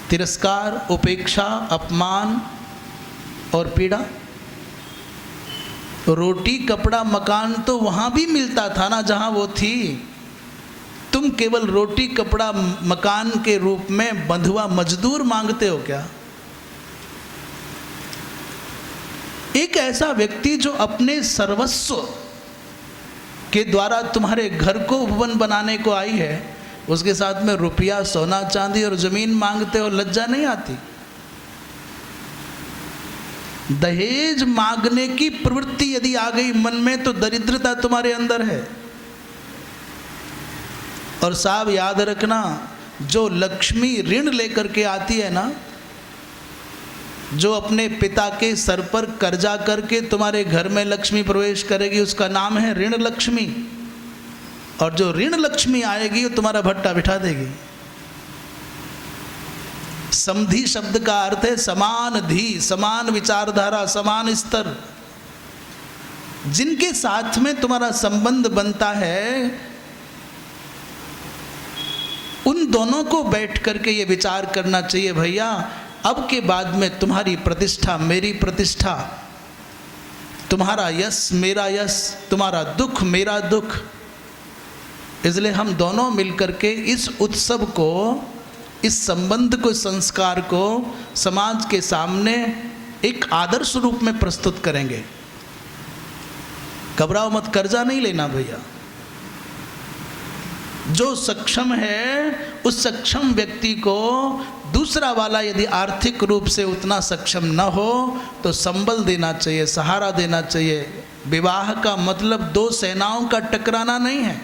Speaker 2: तिरस्कार, उपेक्षा, अपमान और पीड़ा। रोटी, कपड़ा, मकान तो वहाँ भी मिलता था ना जहाँ वो थी। तुम केवल रोटी, कपड़ा, मकान के रूप में बंधुआ मजदूर मांगते हो क्या? एक ऐसा व्यक्ति जो अपने सर्वस्व के द्वारा तुम्हारे घर को उपवन बनाने को आई है, उसके साथ में रुपया, सोना, चांदी और जमीन मांगते हो, लज्जा नहीं आती? दहेज मांगने की प्रवृत्ति यदि आ गई मन में तो दरिद्रता तुम्हारे अंदर है। और साहब याद रखना, जो लक्ष्मी ऋण लेकर के आती है ना, जो अपने पिता के सर पर कर्जा करके तुम्हारे घर में लक्ष्मी प्रवेश करेगी, उसका नाम है ऋण लक्ष्मी। और जो ऋण लक्ष्मी आएगी वो तुम्हारा भट्टा बिठा देगी। समधि शब्द का अर्थ है समान धी, समान विचारधारा, समान स्तर। जिनके साथ में तुम्हारा संबंध बनता है, उन दोनों को बैठ करके ये विचार करना चाहिए, भैया अब के बाद में तुम्हारी प्रतिष्ठा मेरी प्रतिष्ठा, तुम्हारा यश मेरा यश, तुम्हारा दुख मेरा दुख। इसलिए हम दोनों मिलकर के इस उत्सव को, इस संबंध को, संस्कार को समाज के सामने एक आदर्श रूप में प्रस्तुत करेंगे। घबराओ मत, कर्जा नहीं लेना भैया। जो सक्षम है उस सक्षम व्यक्ति को दूसरा वाला यदि आर्थिक रूप से उतना सक्षम न हो तो संबल देना चाहिए, सहारा देना चाहिए। विवाह का मतलब दो सेनाओं का टकराना नहीं है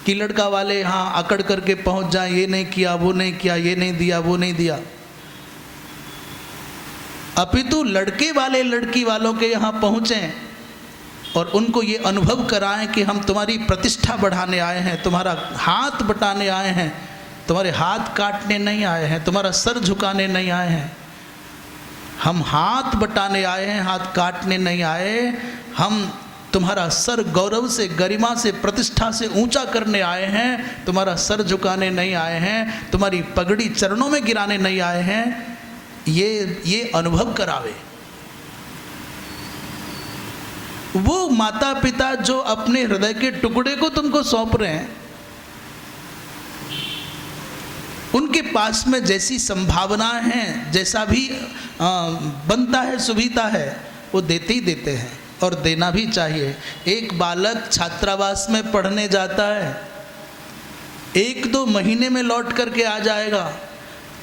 Speaker 2: कि लड़का वाले यहाँ अकड़ करके पहुँच जाए, ये नहीं किया, वो नहीं किया, ये नहीं दिया, वो नहीं दिया। अपितु लड़के वाले लड़की वालों के यहाँ पहुँचें और उनको ये अनुभव कराएं कि हम तुम्हारी प्रतिष्ठा बढ़ाने आए हैं, तुम्हारा हाथ बटाने आए हैं, तुम्हारे हाथ काटने नहीं आए हैं, तुम्हारा सर झुकाने नहीं आए हैं। हम हाथ बटाने आए हैं, हाथ काटने नहीं आए। हम तुम्हारा सर गौरव से, गरिमा से, प्रतिष्ठा से ऊंचा करने आए हैं, तुम्हारा सर झुकाने नहीं आए हैं, तुम्हारी पगड़ी चरणों में गिराने नहीं आए हैं। ये अनुभव करावे। वो माता पिता जो अपने हृदय के टुकड़े को तुमको सौंप रहे हैं, उनके पास में जैसी संभावनाएं हैं, जैसा भी बनता है, सुविधा है, वो देते ही देते हैं और देना भी चाहिए। एक बालक छात्रावास में पढ़ने जाता है, 1-2 महीने में लौट करके आ जाएगा,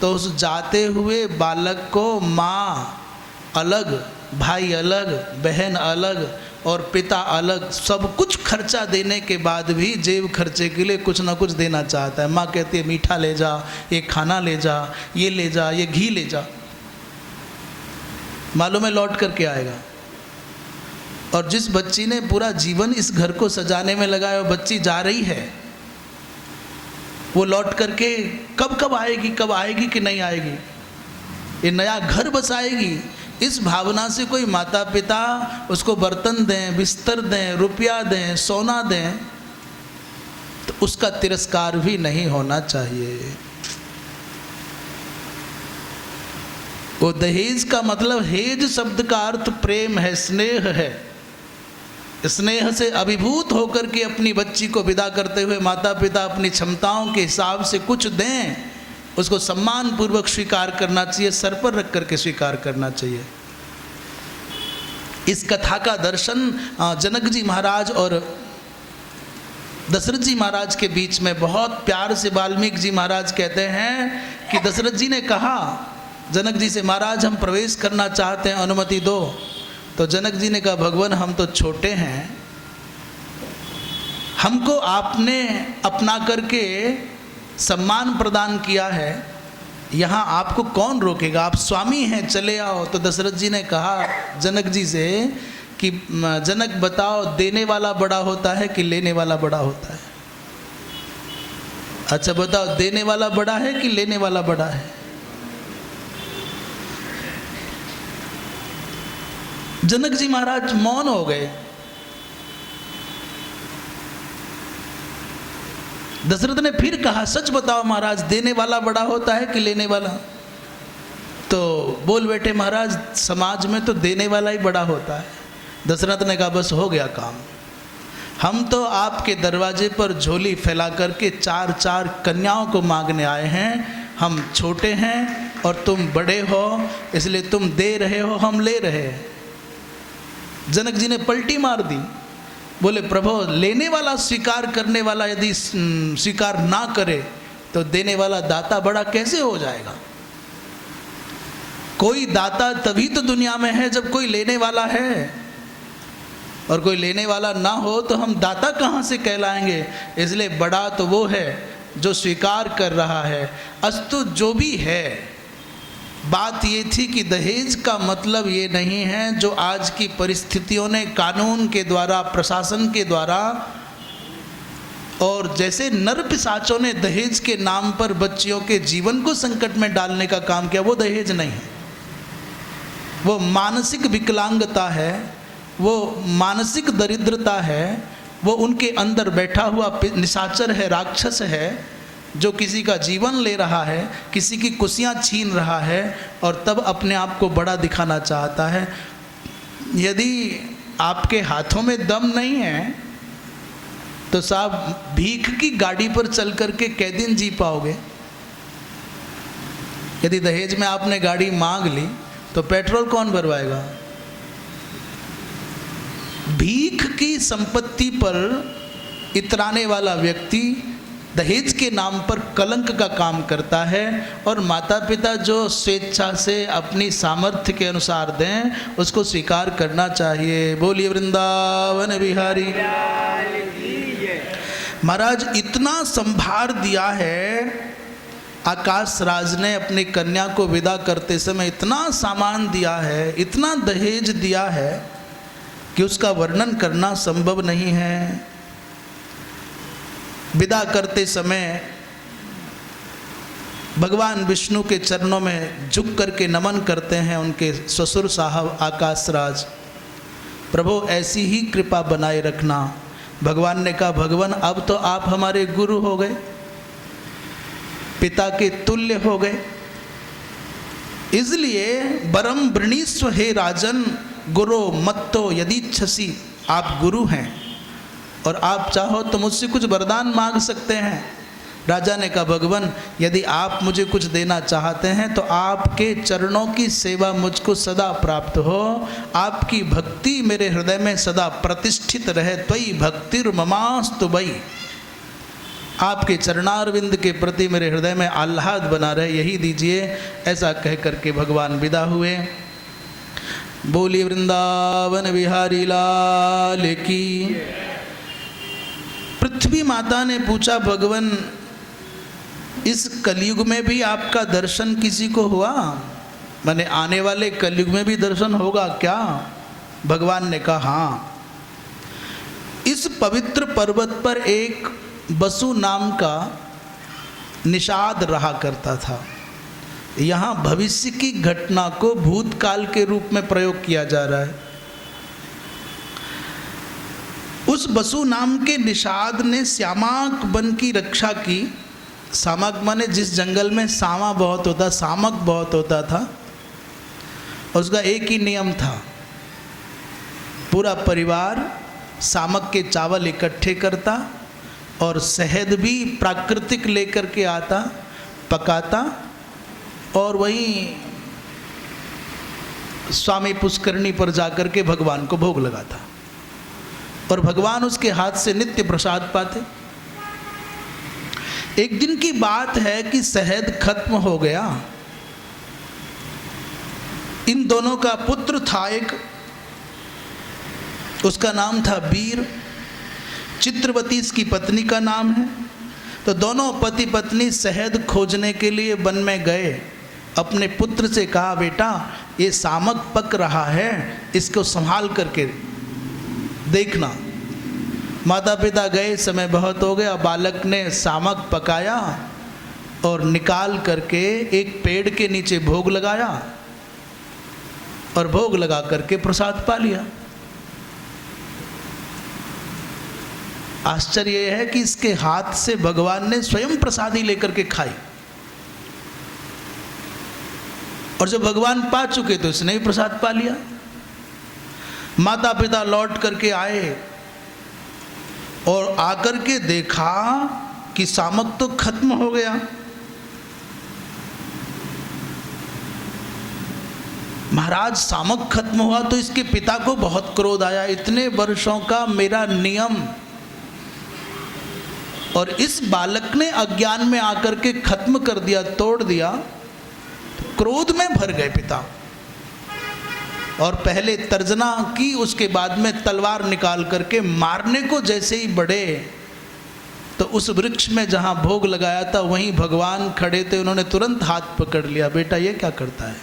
Speaker 2: तो उस जाते हुए बालक को माँ अलग, भाई अलग, बहन अलग और पिता अलग, सब कुछ खर्चा देने के बाद भी जेब खर्चे के लिए कुछ ना कुछ देना चाहता है। माँ कहती है मीठा ले जा, ये खाना ले जा, ये ले जा, ये घी ले जा। मालूम है लौट करके आएगा। और जिस बच्ची ने पूरा जीवन इस घर को सजाने में लगाया, वो बच्ची जा रही है, वो लौट करके कब आएगी कि नहीं आएगी, ये नया घर बसाएगी, इस भावना से कोई माता पिता उसको बर्तन दें, बिस्तर दें, रुपया दें, सोना दें, तो उसका तिरस्कार भी नहीं होना चाहिए। वो दहेज का मतलब, हेज शब्द का अर्थ प्रेम है, स्नेह है। स्नेह से अभिभूत होकर के अपनी बच्ची को विदा करते हुए माता पिता अपनी क्षमताओं के हिसाब से कुछ दें, उसको सम्मान पूर्वक स्वीकार करना चाहिए, सर पर रख करके स्वीकार करना चाहिए। इस कथा का दर्शन जनक जी महाराज और दशरथ जी महाराज के बीच में बहुत प्यार से वाल्मीकि जी महाराज कहते हैं कि दशरथ जी ने कहा जनक जी से, महाराज हम प्रवेश करना चाहते हैं, अनुमति दो। तो जनक जी ने कहा, भगवान हम तो छोटे हैं, हमको आपने अपना करके सम्मान प्रदान किया है, यहाँ आपको कौन रोकेगा, आप स्वामी हैं, चले आओ। तो दशरथ जी ने कहा जनक जी से कि जनक बताओ, देने वाला बड़ा होता है कि लेने वाला बड़ा होता है? अच्छा बताओ, देने वाला बड़ा है कि लेने वाला बड़ा है? जनक जी महाराज मौन हो गए। दशरथ ने फिर कहा, सच बताओ महाराज, देने वाला बड़ा होता है कि लेने वाला? तो बोल बेटे महाराज, समाज में तो देने वाला ही बड़ा होता है। दशरथ ने कहा, बस हो गया काम, हम तो आपके दरवाजे पर झोली फैला करके 4 कन्याओं को मांगने आए हैं। हम छोटे हैं और तुम बड़े हो, इसलिए तुम दे रहे हो, हम ले रहे हैं। जनक जी ने पलटी मार दी, बोले प्रभु, लेने वाला स्वीकार करने वाला यदि स्वीकार ना करे तो देने वाला दाता बड़ा कैसे हो जाएगा? कोई दाता तभी तो दुनिया में है जब कोई लेने वाला है, और कोई लेने वाला ना हो तो हम दाता कहाँ से कहलाएंगे? इसलिए बड़ा तो वो है जो स्वीकार कर रहा है। अस्तु जो भी है, बात ये थी कि दहेज का मतलब ये नहीं है जो आज की परिस्थितियों ने कानून के द्वारा, प्रशासन के द्वारा, और जैसे नर पिशाचों ने दहेज के नाम पर बच्चियों के जीवन को संकट में डालने का काम किया, वो दहेज नहीं है। वो मानसिक विकलांगता है, वो मानसिक दरिद्रता है, वो उनके अंदर बैठा हुआ निशाचर है, राक्षस है, जो किसी का जीवन ले रहा है, किसी की कुर्सियाँ छीन रहा है और तब अपने आप को बड़ा दिखाना चाहता है। यदि आपके हाथों में दम नहीं है तो साहब भीख की गाड़ी पर चल करके कै दिन जी पाओगे? यदि दहेज में आपने गाड़ी मांग ली तो पेट्रोल कौन भरवाएगा? भीख की संपत्ति पर इतराने वाला व्यक्ति दहेज के नाम पर कलंक का काम करता है। और माता पिता जो स्वेच्छा से अपनी सामर्थ्य के अनुसार दें, उसको स्वीकार करना चाहिए। बोलिए वृंदावन बिहारी। महाराज इतना संभार दिया है आकाश राज ने अपनी कन्या को विदा करते समय, इतना सामान दिया है, इतना दहेज दिया है कि उसका वर्णन करना संभव नहीं है। विदा करते समय भगवान विष्णु के चरणों में झुक करके नमन करते हैं उनके ससुर साहब आकाश राज। प्रभु ऐसी ही कृपा बनाए रखना। भगवान ने कहा, भगवान अब तो आप हमारे गुरु हो गए, पिता के तुल्य हो गए, इसलिए बरम वृणीस्व हे राजन गुरु मत्तो यदीच्छसि। आप गुरु हैं और आप चाहो तो मुझसे कुछ वरदान मांग सकते हैं। राजा ने कहा, भगवान यदि आप मुझे कुछ देना चाहते हैं तो आपके चरणों की सेवा मुझको सदा प्राप्त हो, आपकी भक्ति मेरे हृदय में सदा प्रतिष्ठित रहे। त्वयि भक्तिर्ममास्तु वै। आपके चरणारविंद के प्रति मेरे हृदय में आह्लाद बना रहे, यही दीजिए। ऐसा कह करके भगवान विदा हुए। बोलिए वृंदावन बिहारी लाल की। पृथ्वी माता ने पूछा, भगवान इस कलयुग में भी आपका दर्शन किसी को हुआ? मैंने आने वाले कलयुग में भी दर्शन होगा क्या? भगवान ने कहा हाँ। इस पवित्र पर्वत पर एक बसु नाम का निषाद रहा करता था। यहाँ भविष्य की घटना को भूतकाल के रूप में प्रयोग किया जा रहा है। उस बसु नाम के निषाद ने श्यामाक वन की रक्षा की। सामक माने जिस जंगल में सामा बहुत होता, सामक बहुत होता था, उसका एक ही नियम था, पूरा परिवार सामक के चावल इकट्ठे करता और शहद भी प्राकृतिक लेकर के आता, पकाता और वहीं स्वामी पुष्करणी पर जाकर के भगवान को भोग लगाता और भगवान उसके हाथ से नित्य प्रसाद पाते। एक दिन की बात है कि शहद खत्म हो गया। इन दोनों का पुत्र था एक, उसका नाम था वीर, चित्रवती इसकी पत्नी का नाम है। तो दोनों पति पत्नी शहद खोजने के लिए वन में गए। अपने पुत्र से कहा, बेटा ये सामक पक रहा है, इसको संभाल करके देखना। माता पिता गए, समय बहुत हो गया। बालक ने सामक पकाया और निकाल करके एक पेड़ के नीचे भोग लगाया और भोग लगा करके प्रसाद पा लिया। आश्चर्य यह है कि इसके हाथ से भगवान ने स्वयं प्रसादी लेकर के खाई और जब भगवान पा चुके तो इसने भी प्रसाद पा लिया। माता पिता लौट करके आए और आकर के देखा कि सामक तो खत्म हो गया। महाराज सामक खत्म हुआ तो इसके पिता को बहुत क्रोध आया। इतने वर्षों का मेरा नियम और इस बालक ने अज्ञान में आकर के खत्म कर दिया, तोड़ दिया। क्रोध में भर गए पिता और पहले तर्जना की, उसके बाद में तलवार निकाल करके मारने को जैसे ही बढ़े तो उस वृक्ष में जहां भोग लगाया था वहीं भगवान खड़े थे। उन्होंने तुरंत हाथ पकड़ लिया, बेटा ये क्या करता है?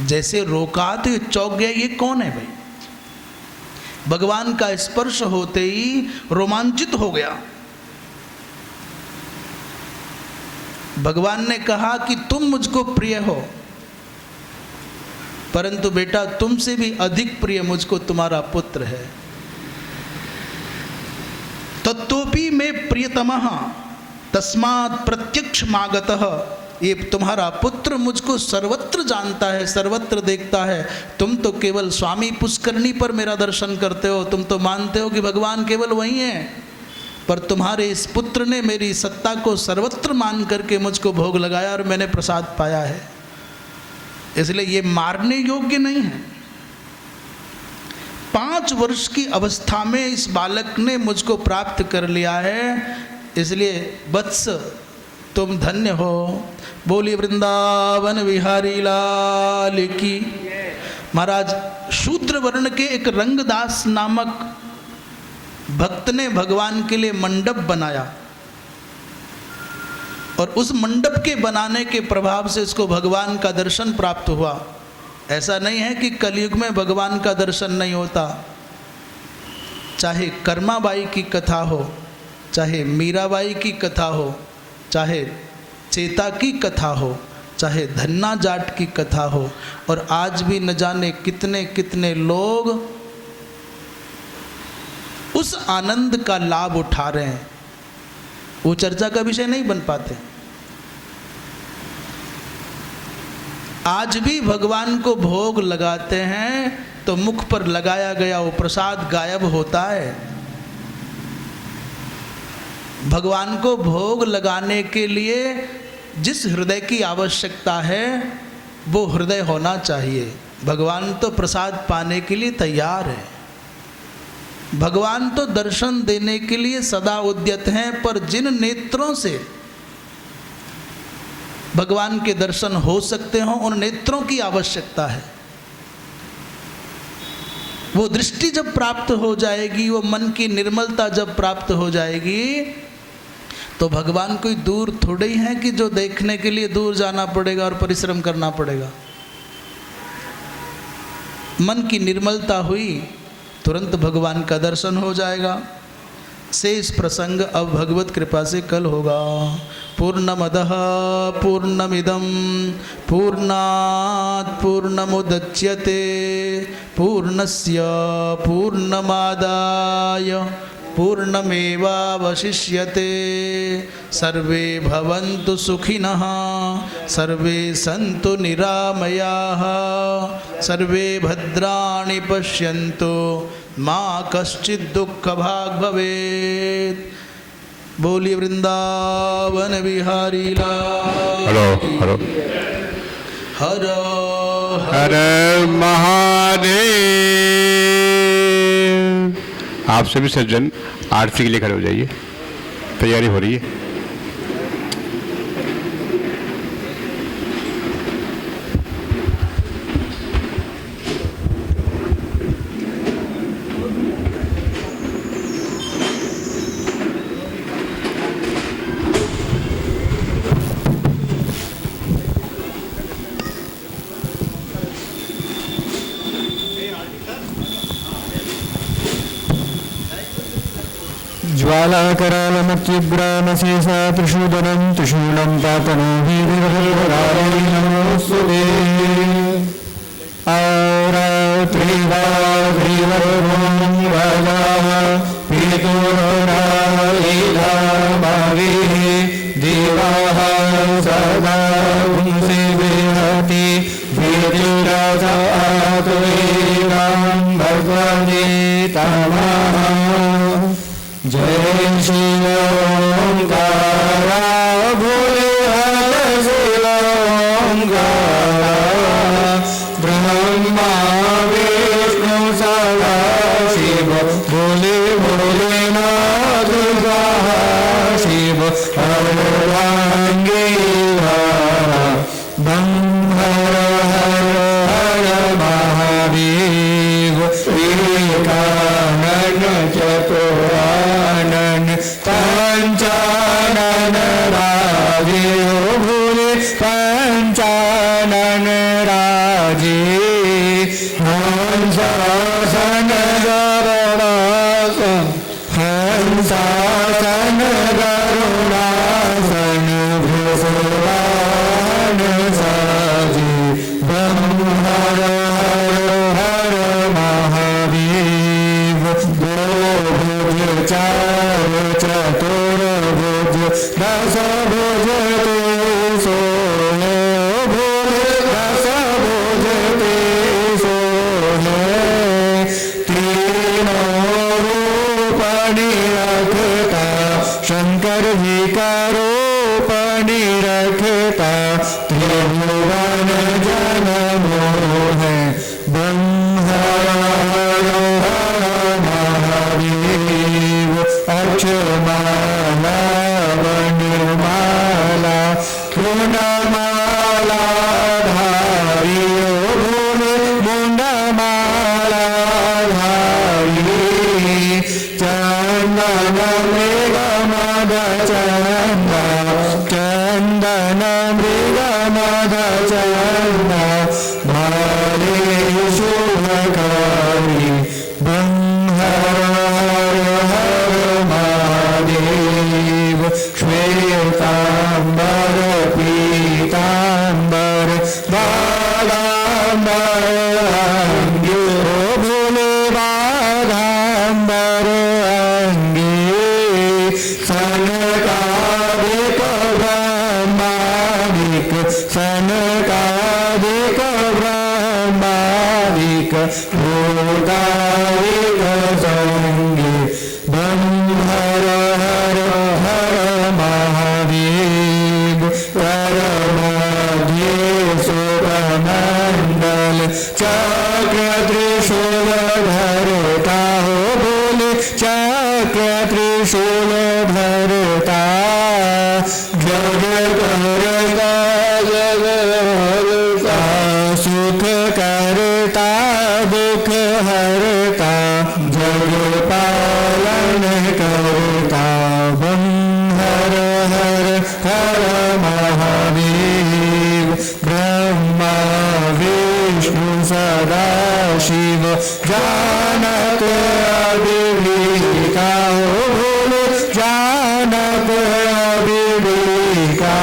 Speaker 2: जैसे रोका तो ये चौंक गया, ये कौन है भाई? भगवान का स्पर्श होते ही रोमांचित हो गया। भगवान ने कहा कि तुम मुझको प्रिय हो, परंतु बेटा तुमसे भी अधिक प्रिय मुझको तुम्हारा पुत्र है। तत्तोपि में प्रियतमः तस्मात् प्रत्यक्ष मागतः। ये तुम्हारा पुत्र मुझको सर्वत्र जानता है, सर्वत्र देखता है। तुम तो केवल स्वामी पुष्करणी पर मेरा दर्शन करते हो, तुम तो मानते हो कि भगवान केवल वही है, पर तुम्हारे इस पुत्र ने मेरी सत्ता को सर्वत्र मान करके मुझको भोग लगाया और मैंने प्रसाद पाया है, इसलिए ये मारने योग्य नहीं है। 5 वर्ष की अवस्था में इस बालक ने मुझको प्राप्त कर लिया है, इसलिए वत्स तुम धन्य हो। बोलिए वृंदावन विहारी लाल की। महाराज शूद्र वर्ण के एक रंगदास नामक भक्त ने भगवान के लिए मंडप बनाया और उस मंडप के बनाने के प्रभाव से इसको भगवान का दर्शन प्राप्त हुआ। ऐसा नहीं है कि कलयुग में भगवान का दर्शन नहीं होता। चाहे कर्माबाई की कथा हो, चाहे मीराबाई की कथा हो, चाहे चेता की कथा हो, चाहे धन्ना जाट की कथा हो, और आज भी न जाने कितने कितने लोग उस आनंद का लाभ उठा रहे हैं। वो चर्चा का विषय नहीं बन पाते। आज भी भगवान को भोग लगाते हैं तो मुख पर लगाया गया वो प्रसाद गायब होता है। भगवान को भोग लगाने के लिए जिस हृदय की आवश्यकता है वो हृदय होना चाहिए। भगवान तो प्रसाद पाने के लिए तैयार है, भगवान तो दर्शन देने के लिए सदा उद्यत हैं, पर जिन नेत्रों से भगवान के दर्शन हो सकते हों उन नेत्रों की आवश्यकता है। वो दृष्टि जब प्राप्त हो जाएगी, वो मन की निर्मलता जब प्राप्त हो जाएगी, तो भगवान कोई दूर थोड़े ही हैं कि जो देखने के लिए दूर जाना पड़ेगा और परिश्रम करना पड़ेगा। मन की निर्मलता हुई, तुरंत भगवान का दर्शन हो जाएगा। शेष प्रसंग अब भगवत कृपा से कल होगा। पूर्णमदः पूर्णमिदं पूर्णात् पूर्णमुदच्यते पूर्णस्य पूर्णमादाय पूर्णमेवावशिष्यते। सर्वे भवन्तु सुखिनः, सर्वे सन्तु निरामयाः, सर्वे भद्राणि पश्यन्तु, मा कश्चित् दुःखभाग् भवेत्। बोलिए वृंदावन बिहारी लाल।
Speaker 4: Hello hello.
Speaker 2: हर
Speaker 4: हर महादेव। आप सभी सज्जन आरती के लिए खड़े हो जाइए, तैयारी हो रही है।
Speaker 5: ज्वालाकरालमत्युग्रामशेषा त्रिशूदनं त्रिशूलं पातनो वीरभद्राय आरात्रिवाग्रीवरुणं राजाः पीतोरालीलाभाविः देवाः सदा पुंसि विहति वीतिराजातुरीरां भगवते तमाः। जय शिव ओंकारा भोले हर शिव ओंकारा ब्रह्मा विष्णु सदा शिव भोले भोलेनाथ शिव सर्वांगी बम हर हर हर महादेव एकानन चतुरानन पंचानन राजे भोले पंचानन राजे हंसासन गरुड़ासन हंसासन गरुड़ासन भूषवान साजे बम हर हर हर महादेव। दो भुज चार चतुर्भुज दश भुज ते सोहे भोले दश भुज ते सोहे। तीनों रूप निरखता शंकर जी का रूप निरखता त्रिभुवन जन मोह बम हर हर हर महादेव। अक्षमाला वनमाला गुणमाला धारियो भोले गुणमाला धारी। चंदन मृग मद चंदा चंदन मृग मद चंदा भारे शुभकारी बम हर हर हर महादेव। श्वेतांबर पीतांबर बालांबर अंगे भोले बालांबर अंगे। सनकादिक ब्रह्मादिक सनकादिक ब्रह्मादिक भूतादिक संगे बम हर हर हर महादेव। परमध्य सुरमंडल चक्र त्रिशूल धरता हो बोले चक्र त्रिशूल धरता जग करता जग हरता सुख करता दुख हरता जग पालन करता बम हर अविवेका हो बोले जानक अविवेका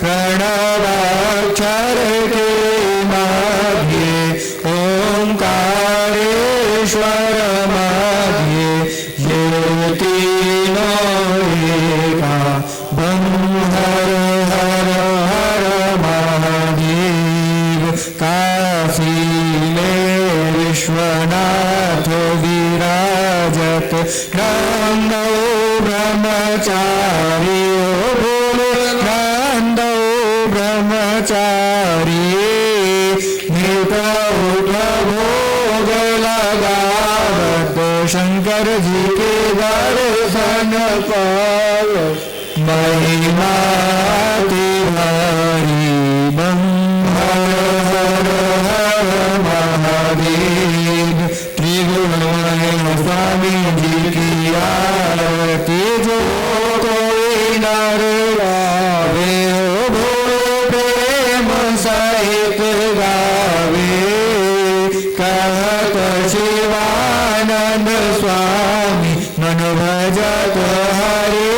Speaker 5: प्रणवाक्षर के माध्ये ओंकारेश्वर माध्ये ये तीनों एका ब्रह्म हर हर हर महादेव काशीले विश्वनाथ विराजत नंदो ब्रह्मचारी बोलो नंदो ब्रह्मचारी नित भोग लगावत शंकर जी के दर्शन पाव महिमा तिहारी बम हर हर हर महादेव त्रिगुणमय स्वामी जी की आरती जो कोई नर गावे हो भोले प्रेम सहित गावे कहत शिवानंद स्वामी मन भजत हरे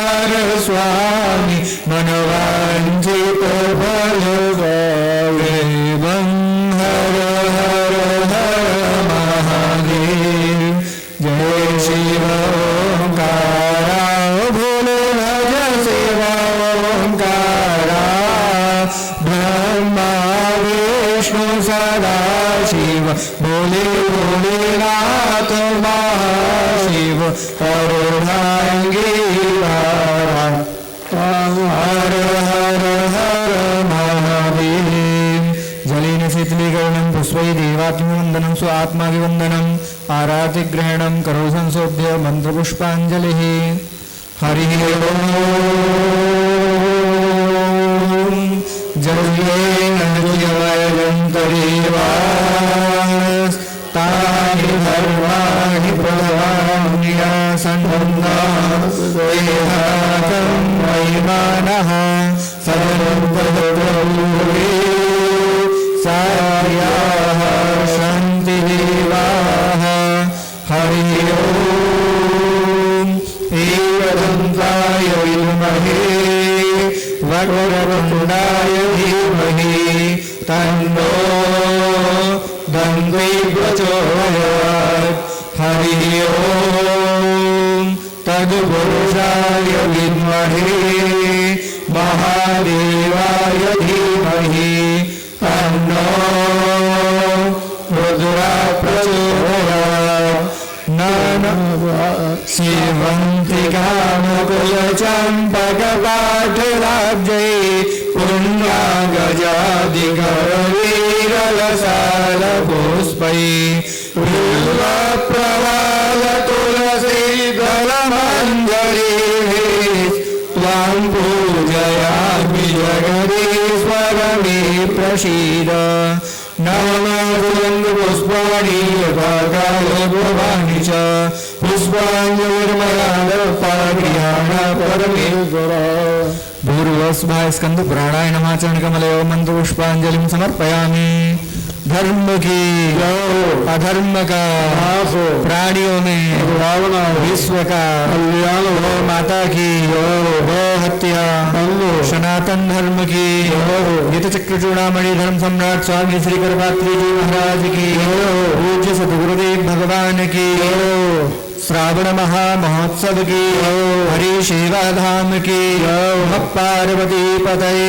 Speaker 5: हर स्वामी मन वांछित फल गावे बम हर हर हर महादेव जय शिव ओंकारा भोले भज शिव ओंकारा ब्रह्मा विष्णु सदा शिव बोले भोलेनाथ महाशिव करुणांगीकारा हर हर हर महादेव जलेन शीतलीकरणं पुष्पै देवात्मवन्दनं स्वात्माभिवन्दनम् आरातिग्रहणं करो संशोध्य मन्त्रपुष्पाञ्जलिः हरिः ओम् जलेन जयन्तरीवास्तानि धर्माणि प्रधान्यासन्नदेहातं महिमानः सर्वं सायाः शान्ति देवाः हरिः ओम् एकदन्ताय विद्महे वक्रतुण्डाय धीमहि तन्नो दन्ती प्रचोदयात् हरिः ओम् तद्पुरुषाय विद्महे महादेवाय धीमहि तन्नो रुद्रः प्रचोदयात् शिवन्तिकामुकुलचम्पकपाठराब्जै पुण्यागजादिकरवीरलसालपुष्पै बिल्वप्रवालतुलसीदलमञ्जरीः त्वां पूजयामि जगदीश्वर मे प्रसीद नमः पुष्पाणि यथाकालभवानि च पुष्पाञ्जलिर्मया परमेश्वर भूर्भुवस्सुभाय स्कंद पुराणाय नमः चरण कमले मंत्र पुष्पांजलिं समर्पयामि। धर्म की अधर्म का प्राणियों में विश्व का कल्याण हो, माता की गौ हत्या, सनातन धर्म की गीत चक्र चूड़ामणि धर्म सम्राट स्वामी श्री करपात्री जी महाराज की, पूज्य सद्गुरुदेव भगवान की, श्रावण महा महोत्सव की, हरि सेवा धाम की, पार्वती पतये